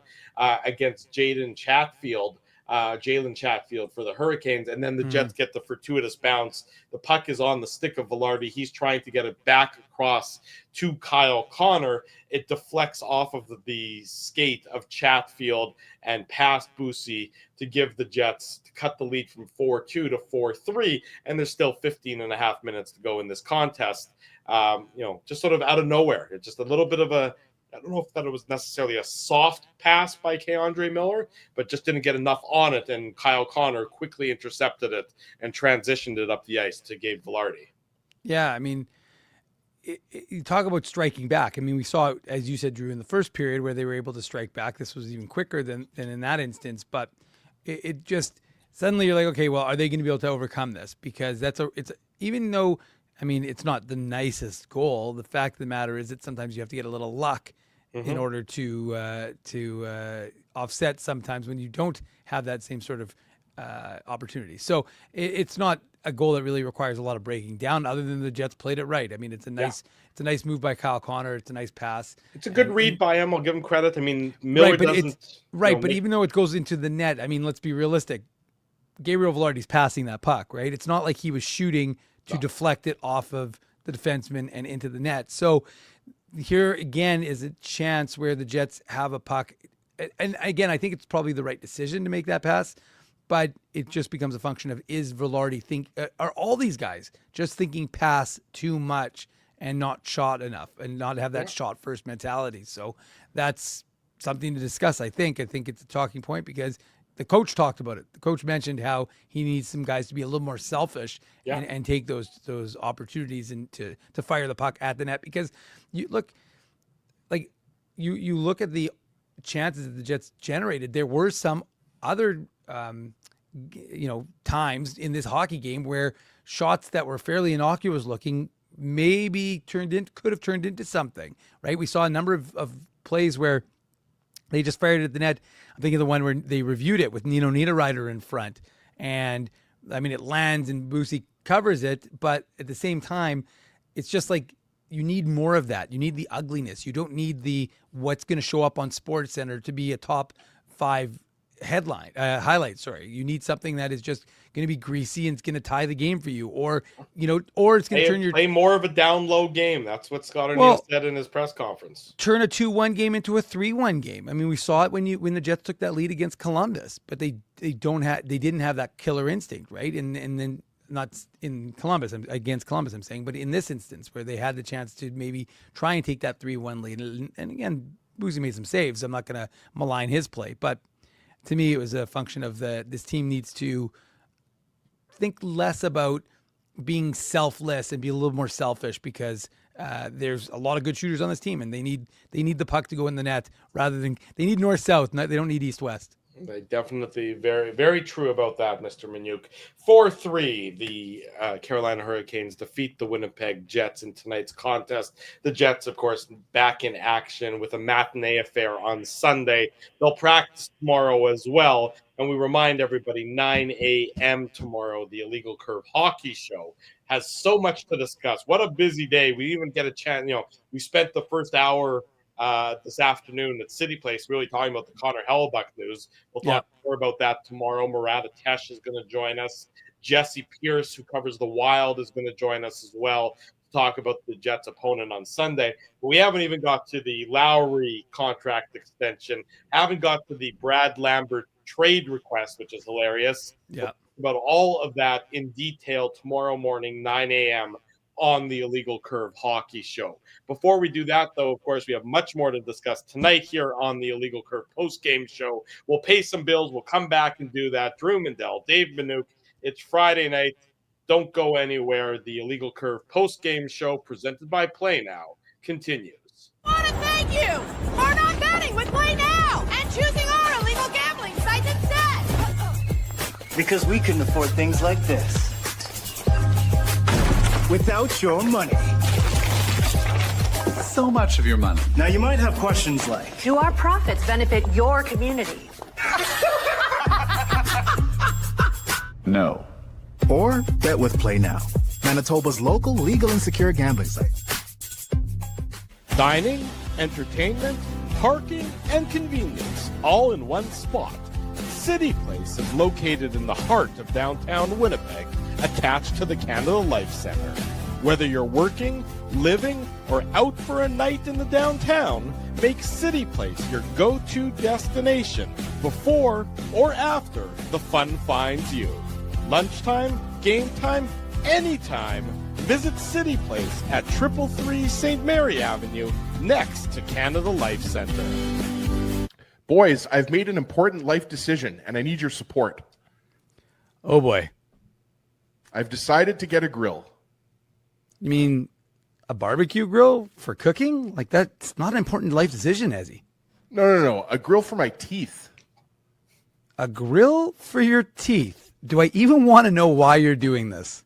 against Jalen Chatfield for the Hurricanes, and then the Jets get the fortuitous bounce. The puck is on the stick of Vilardi. He's trying to get it back across to Kyle Connor. It deflects off of the skate of Chatfield and past Bussi to give the Jets to cut the lead from 4-2 to 4-3, and there's still 15 and a half minutes to go in this contest. Just sort of out of nowhere. It's just a little bit of I don't know if that it was necessarily a soft pass by Keandre Miller, but just didn't get enough on it, and Kyle Connor quickly intercepted it and transitioned it up the ice to Gabe Vilardi. Yeah, I mean, you talk about striking back. I mean, we saw it, as you said, Drew, in the first period where they were able to strike back. This was even quicker than in that instance, but it just suddenly you're like, okay, well, are they going to be able to overcome this? Because even though, I mean, it's not the nicest goal, the fact of the matter is that sometimes you have to get a little luck in order to offset sometimes when you don't have that same sort of opportunity. So it's not a goal that really requires a lot of breaking down, other than the Jets played it right. I mean, it's a nice move by Kyle Connor. It's a nice pass. It's a good read by him. I'll give him credit. I mean, Miller doesn't. But even though it goes into the net, I mean, let's be realistic. Gabriel Vilardi's passing that puck, right? It's not like he was shooting to deflect it off of the defenseman and into the net. So here again is a chance where the Jets have a puck and again, I think it's probably the right decision to make that pass, but it just becomes a function of, is Velarde are all these guys just thinking pass too much and not shot enough and not have that shot first mentality? So that's something to discuss. I think it's a talking point because the coach talked about it. The coach mentioned how he needs some guys to be a little more selfish and take those opportunities and to fire the puck at the net, because you look at the chances that the Jets generated. There were some other times in this hockey game where shots that were fairly innocuous looking maybe could have turned into something, right? We saw a number of plays where they just fired at the net. I'm thinking of the one where they reviewed it with Nino Niederreiter in front. And I mean, it lands and Boosie covers it, but at the same time, it's just like, you need more of that. You need the ugliness. You don't need the what's going to show up on SportsCenter to be a top 5 highlight. You need something that is just going to be greasy and it's going to tie the game for you, or it's going to play more of a down low game. That's what Scott O'Neill said in his press conference. Turn a 2-1 game into a 3-1 game. I mean, we saw it when the Jets took that lead against Columbus, but they didn't have that killer instinct, right? And then not in Columbus, against Columbus, I'm saying, but in this instance where they had the chance to maybe try and take that 3-1 lead. And again, Boosie made some saves. I'm not going to malign his play, but to me, it was a function of this team needs to think less about being selfless and be a little more selfish, because there's a lot of good shooters on this team, and they need the puck to go in the net rather than they need north-south. They don't need east-west. They definitely very, very true about that, Mr. Minuk. 4-3, the Carolina Hurricanes defeat the Winnipeg Jets in tonight's contest. The Jets, of course, back in action with a matinee affair on Sunday. They'll practice tomorrow as well. And we remind everybody, 9 a.m. tomorrow, the Illegal Curve Hockey Show has so much to discuss. What a busy day. We even get a chance, we spent the first hour this afternoon at City Place really talking about the Connor Hellebuck news. We'll talk more about that tomorrow. Murat Atesh is going to join us. Jesse Pierce, who covers the Wild, is going to join us as well to talk about the Jets' opponent on Sunday. But we haven't even got to the Lowry contract extension, haven't got to the Brad Lambert trade request, which is hilarious. Yeah. About all of that in detail tomorrow morning, 9 a.m. on the Illegal Curve Hockey Show. Before we do that, though, of course, we have much more to discuss tonight here on the Illegal Curve post-game show. We'll pay some bills. We'll come back and do that. Drew Mandel, Dave Minuk. It's Friday night. Don't go anywhere. The Illegal Curve post-game show presented by Play Now continues. I want to thank you for not betting with Play Now and choosing our illegal gambling site instead. Because we couldn't afford things like this without your money. So much of your money. Now you might have questions like, do our profits benefit your community? no. Or bet with Play Now, Manitoba's local legal and secure gambling site. Dining, entertainment, parking, and convenience, all in one spot. City Place is located in the heart of downtown Winnipeg, attached to the Canada Life Center. Whether you're working, living, or out for a night in the downtown, make City Place your go-to destination before or after the fun finds you. Lunchtime, game time, anytime. Visit City Place at 333 St. Mary Avenue, next to Canada Life Center. Boys, I've made an important life decision, and I need your support. Oh, boy. I've decided to get a grill. You mean a barbecue grill for cooking? Like, that's not an important life decision, Ezzy. No. A grill for my teeth. A grill for your teeth? Do I even want to know why you're doing this?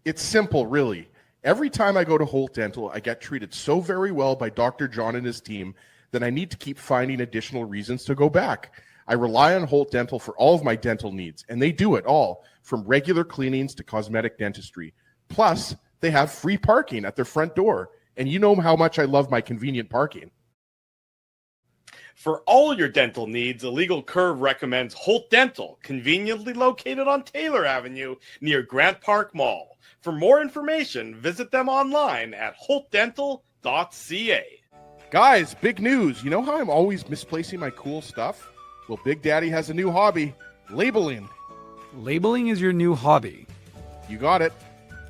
It's simple, really. Every time I go to Holt Dental, I get treated so very well by Dr. John and his team that I need to keep finding additional reasons to go back. I rely on Holt Dental for all of my dental needs, and they do it all, from regular cleanings to cosmetic dentistry. Plus, they have free parking at their front door, and you know how much I love my convenient parking. For all your dental needs, Illegal Curve recommends Holt Dental, conveniently located on Taylor Avenue near Grant Park Mall. For more information, visit them online at holtdental.ca. Guys, big news. You know how I'm always misplacing my cool stuff? Well, Big Daddy has a new hobby, labeling. Labeling is your new hobby. You got it.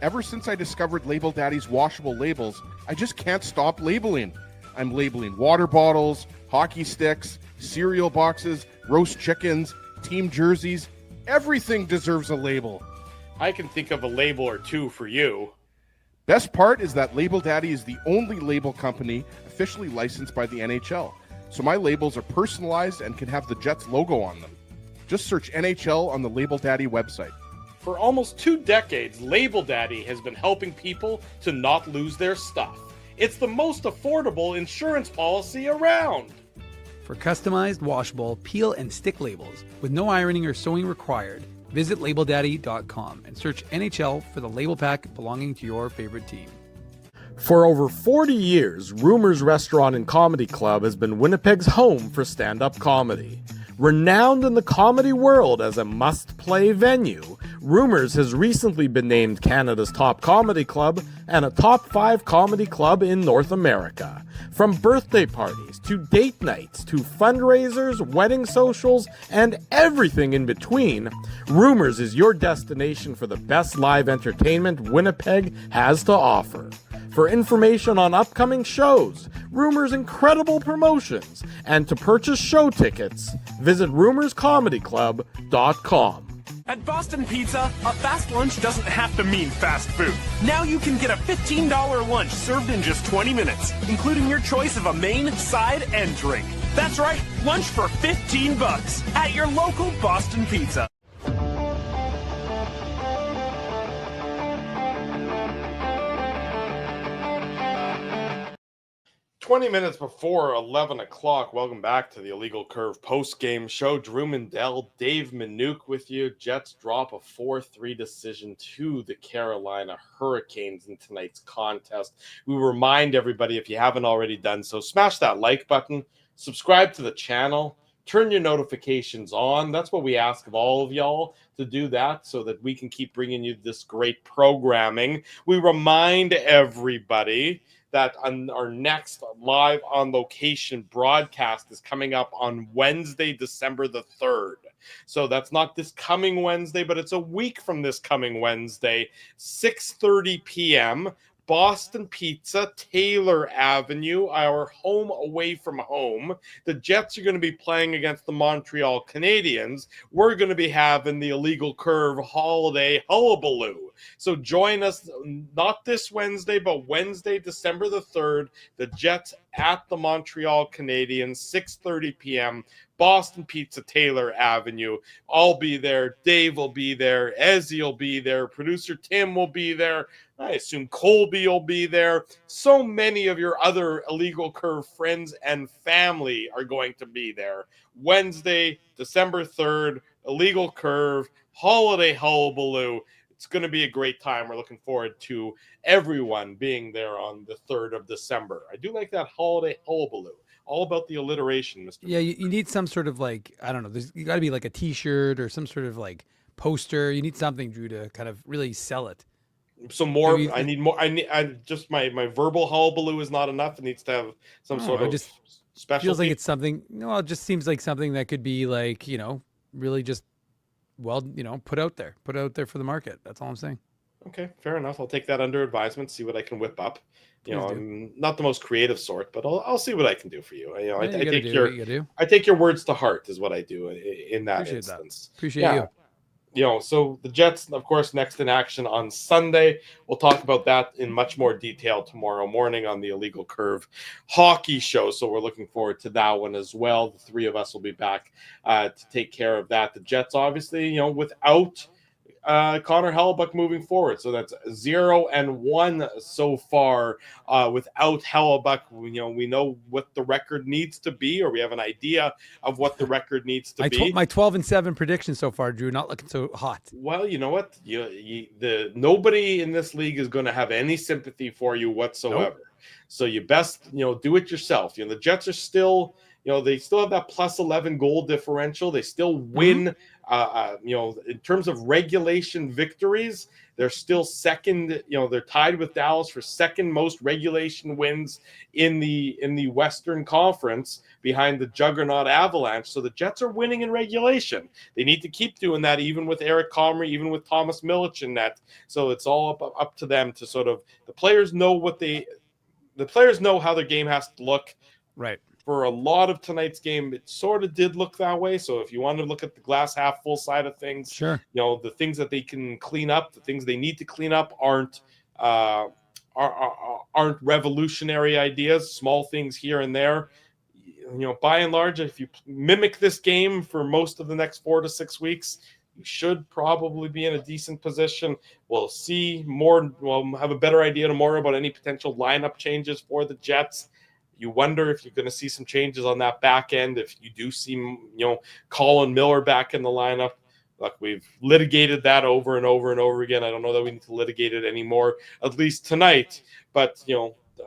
Ever since I discovered Label Daddy's washable labels, I just can't stop labeling. I'm labeling water bottles, hockey sticks, cereal boxes, roast chickens, team jerseys. Everything deserves a label. I can think of a label or two for you. Best part is that Label Daddy is the only label company officially licensed by the NHL. So my labels are personalized and can have the Jets logo on them. Just search NHL on the Label Daddy website. For almost 2 decades, Label Daddy has been helping people to not lose their stuff. It's the most affordable insurance policy around. For customized, washable, peel and stick labels with no ironing or sewing required, visit labeldaddy.com and search NHL for the label pack belonging to your favorite team. For over 40 years, Rumors Restaurant and Comedy Club has been Winnipeg's home for stand-up comedy. Renowned in the comedy world as a must-play venue, Rumors has recently been named Canada's top comedy club and a top 5 comedy club in North America. From birthday parties to date nights to fundraisers, wedding socials, and everything in between, Rumors is your destination for the best live entertainment Winnipeg has to offer. For information on upcoming shows, Rumors' incredible promotions, and to purchase show tickets, visit rumorscomedyclub.com. At Boston Pizza, a fast lunch doesn't have to mean fast food. Now you can get a $15 lunch served in just 20 minutes, including your choice of a main, side, and drink. That's right, lunch for $15 at your local Boston Pizza. 20 minutes before 11 o'clock, welcome back to the Illegal Curve post-game show. Drew Mandel, Dave Minuk with you. Jets drop a 4-3 decision to the Carolina Hurricanes in tonight's contest. We remind everybody, if you haven't already done so, smash that like button, subscribe to the channel, turn your notifications on. That's what we ask of all of y'all, to do that so that we can keep bringing you this great programming. We remind everybody that our next live on location broadcast is coming up on Wednesday, December the 3rd. So that's not this coming Wednesday, but it's a week from this coming Wednesday, 6:30 p.m. Boston Pizza, Taylor Avenue, our home away from home. The Jets are going to be playing against the Montreal Canadiens. We're going to be having the Illegal Curve Holiday Hullabaloo. So join us, not this Wednesday, but Wednesday, December the 3rd, the Jets at the Montreal Canadiens, 6:30 p.m., Boston Pizza, Taylor Avenue. I'll be there. Dave will be there. Ezzy will be there. Producer Tim will be there. I assume Colby will be there. So many of your other Illegal Curve friends and family are going to be there. Wednesday, December 3rd, Illegal Curve, Holiday Hullabaloo. It's going to be a great time. We're looking forward to everyone being there on the 3rd of December. I do like that Holiday Hullabaloo. All about the alliteration, Mr. Yeah, you need some sort of like, I don't know, you got to be like a T-shirt or some sort of like poster. You need something, Drew, to kind of really sell it. Some more. I need more. I just my verbal hullabaloo is not enough. It needs to have some sort of special. Feels like it's something. No, it just seems like something that could be like, really just put out there for the market. That's all I'm saying. Okay, fair enough. I'll take that under advisement. See what I can whip up. I'm not the most creative sort, but I'll see what I can do for you. I take your words to heart is what I do in that instance. Appreciate you. So the Jets, of course, next in action on Sunday. We'll talk about that in much more detail tomorrow morning on the Illegal Curve hockey show. So we're looking forward to that one as well. The three of us will be back to take care of that. The Jets, obviously, without Connor Hellebuck moving forward. So that's 0-1 so far without Hellebuck. We know what the record needs to be, or we have an idea of what the record needs to be. My 12-7 prediction so far, Drew, not looking so hot. Well, you know what? Nobody in this league is going to have any sympathy for you whatsoever. Nope. So you best, do it yourself. The Jets are still they still have that plus 11 goal differential. They still win. In terms of regulation victories, they're still second. They're tied with Dallas for second most regulation wins in the Western Conference, behind the juggernaut Avalanche. So the Jets are winning in regulation. They need to keep doing that, even with Eric Comrie, even with Thomas Milic in net. So it's all up to them to sort of, the players know how their game has to look. Right. For a lot of tonight's game, it sort of did look that way. So if you want to look at the glass half full side of things, sure, the things that they can clean up, the things they need to clean up aren't revolutionary ideas, small things here and there. By and large, if you mimic this game for most of the next 4 to 6 weeks, you should probably be in a decent position. We'll see more. We'll have a better idea tomorrow about any potential lineup changes for the Jets. You wonder if you're going to see some changes on that back end. If you do see, Colin Miller back in the lineup. Look, we've litigated that over and over and over again. I don't know that we need to litigate it anymore, at least tonight. But,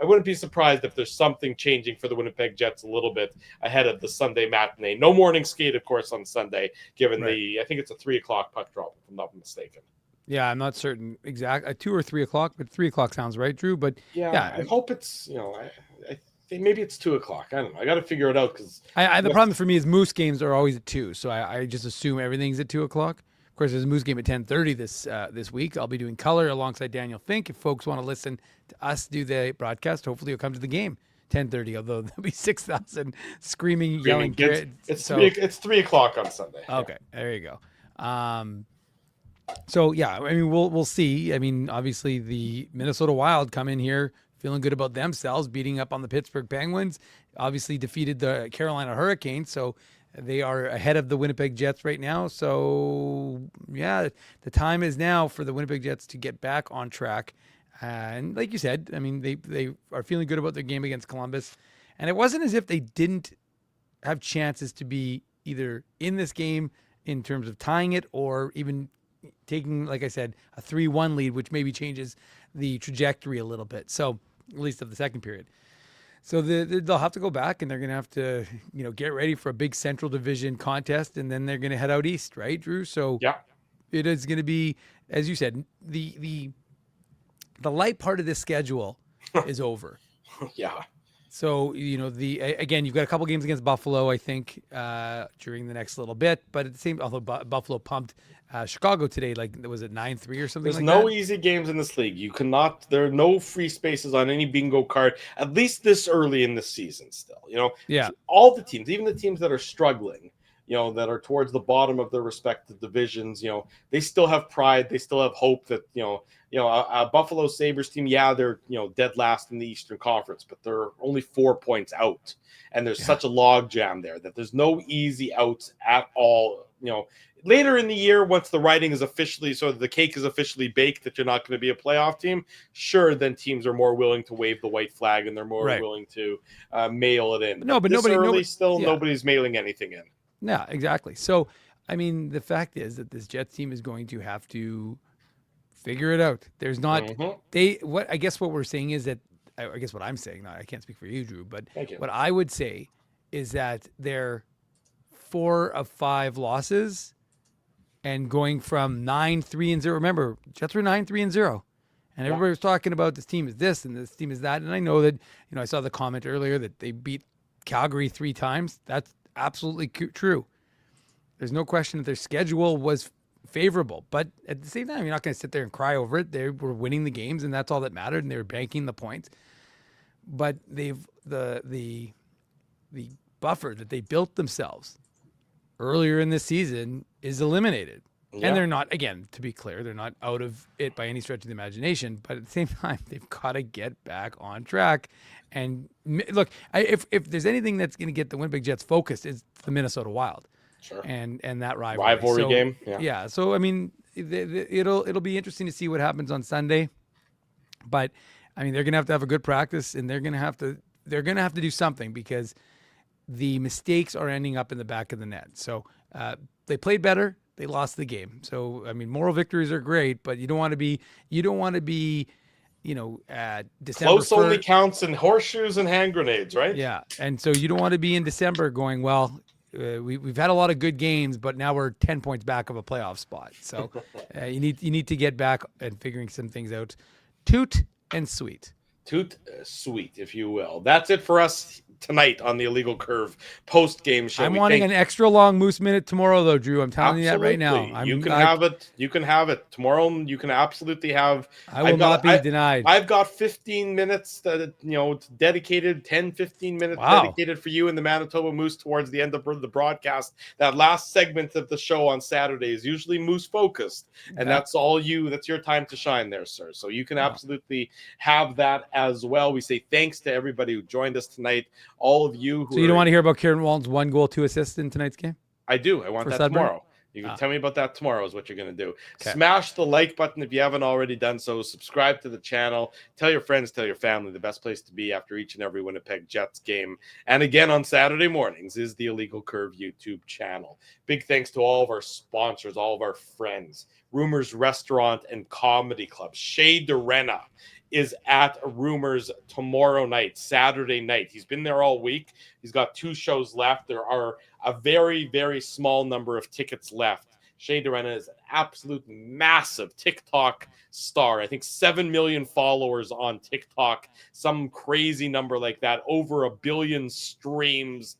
I wouldn't be surprised if there's something changing for the Winnipeg Jets a little bit ahead of the Sunday matinee. No morning skate, of course, on Sunday, given I think it's a 3 o'clock puck drop, if I'm not mistaken. Yeah, I'm not certain exact 2 or 3 o'clock, but 3 o'clock sounds right, Drew. But yeah, I hope it's, I think maybe it's 2 o'clock. I don't know. I got to figure it out because the problem for me is Moose games are always at 2, so I just assume everything's at 2 o'clock. Of course, there's a Moose game at 10:30 this week. I'll be doing color alongside Daniel Fink. If folks want to listen to us do the broadcast, hopefully you'll come to the game 10:30. Although there'll be 6,000 screaming, yelling kids. It's 3 o'clock on Sunday. Okay, there you go. So yeah, I mean we'll see. I mean, obviously the Minnesota Wild come in here feeling good about themselves, beating up on the Pittsburgh Penguins. Obviously defeated the Carolina Hurricanes, so they are ahead of the Winnipeg Jets right now. So, yeah, the time is now for the Winnipeg Jets to get back on track. And like you said, I mean, they are feeling good about their game against Columbus. And it wasn't as if they didn't have chances to be either in this game in terms of tying it or even taking, like I said, a 3-1 lead, which maybe changes the trajectory a little bit. So, at least of the second period. So they'll have to go back, and they're going to have to, get ready for a big Central Division contest, and then they're going to head out east, right, Drew? So yeah, it is going to be, as you said, the light part of this schedule is over. Yeah. So again, you've got a couple games against Buffalo, I think, during the next little bit. But at the same, although Buffalo pumped Chicago today, was it 9-3 or something? There's like no that? easy games in this league. There are no free spaces on any bingo card, at least this early in the season still. Yeah. All the teams, even the teams that are struggling, that are towards the bottom of their respective divisions, they still have pride. They still have hope that, a Buffalo Sabres team, they're, dead last in the Eastern Conference, but they're only 4 points out. And there's such a log jam there that there's no easy outs at all. Later in the year, once the writing is officially, so the cake is officially baked that you're not going to be a playoff team, sure, then teams are more willing to wave the white flag and they're more willing to mail it in. But nobody's mailing anything in. Yeah, exactly. So, I mean, the fact is that this Jets team is going to have to figure it out. There's not I guess what we're saying is that I guess what I'm saying, I can't speak for you, Drew, but what I would say is that they're 4 of 5 losses and going from 9-3-0. Remember, Jets were 9-3-0. And everybody was talking about this team is this and this team is that. And I know that, I saw the comment earlier that they beat Calgary 3 times. That's absolutely true. There's no question that their schedule was favorable. But at the same time, you're not going to sit there and cry over it. They were winning the games, and that's all that mattered, and they were banking the points. But the buffer that they built themselves earlier in this season is eliminated. Yeah. And they're not, again, to be clear, they're not out of it by any stretch of the imagination. But at the same time, they've got to get back on track. And look, if there's anything that's going to get the Winnipeg Jets focused, it's the Minnesota Wild. Sure. And that rivalry game. Yeah. So I mean, it'll be interesting to see what happens on Sunday. But I mean, they're going to have a good practice, and they're going to have to do something because the mistakes are ending up in the back of the net. So they played better. They lost the game. So I mean, moral victories are great, but you don't want to be December. Close only counts in horseshoes and hand grenades, right? Yeah, and so you don't want to be in December going, well, we've had a lot of good games, but now we're 10 points back of a playoff spot. So you need to get back and figuring some things out. Toot and sweet. Toot sweet, if you will. That's it for us tonight on the Illegal Curve post-game show. I'm wanting an extra long Moose Minute tomorrow, though, Drew. I'm telling you that right now. You can have it. You can have it tomorrow. You can absolutely have. I will not be denied. I've got 15 minutes that dedicated, 10, 15 minutes dedicated for you and the Manitoba Moose towards the end of the broadcast. That last segment of the show on Saturday is usually Moose focused, and that's all you. That's your time to shine there, sir. So you can absolutely have that as well. We say thanks to everybody who joined us tonight. All of you who So you don't want to hear about Kieran Walton's 1 goal, 2 assists in tonight's game? I do. I want that Sudbury? tomorrow. You can tell me about that tomorrow is what you're going to do. Okay. Smash the like button if you haven't already done so. Subscribe to the channel. Tell your friends, tell your family. The best place to be after each and every Winnipeg Jets game. And again, on Saturday mornings is the Illegal Curve YouTube channel. Big thanks to all of our sponsors, all of our friends. Rumors Restaurant and Comedy Club. Shea Dorena is at Rumors tomorrow night, Saturday night. He's been there all week. He's got 2 shows left. There are a very, very small number of tickets left. Shea Dorena is an absolute massive TikTok star. I think 7 million followers on TikTok, some crazy number like that, over 1 billion streams.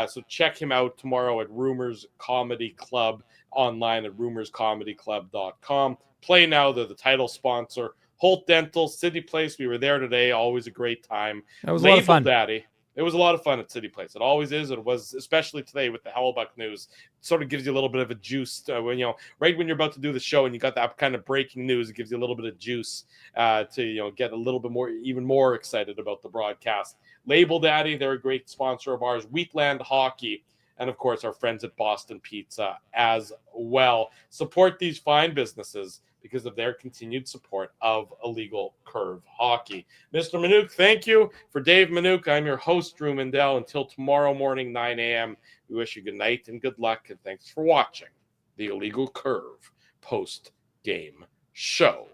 So check him out tomorrow at Rumors Comedy Club, online at rumorscomedyclub.com. Play Now, they're the title sponsor. Holt Dental, City Place. We were there today. Always a great time. That was a lot of fun. Daddy. It was a lot of fun at City Place. It always is. It was, especially today with the Hellbuck news. It sort of gives you a little bit of a juice when right when you're about to do the show and you got that kind of breaking news. It gives you a little bit of juice to get a little bit more, even more excited about the broadcast. Label Daddy, they're a great sponsor of ours. Wheatland Hockey. And of course, our friends at Boston Pizza as well. Support these fine businesses because of their continued support of Illegal Curve Hockey. Mr. Manouk, thank you. For Dave Manouk, I'm your host, Drew Mandel. Until tomorrow morning, 9 a.m., we wish you good night and good luck. And thanks for watching the Illegal Curve post-game show.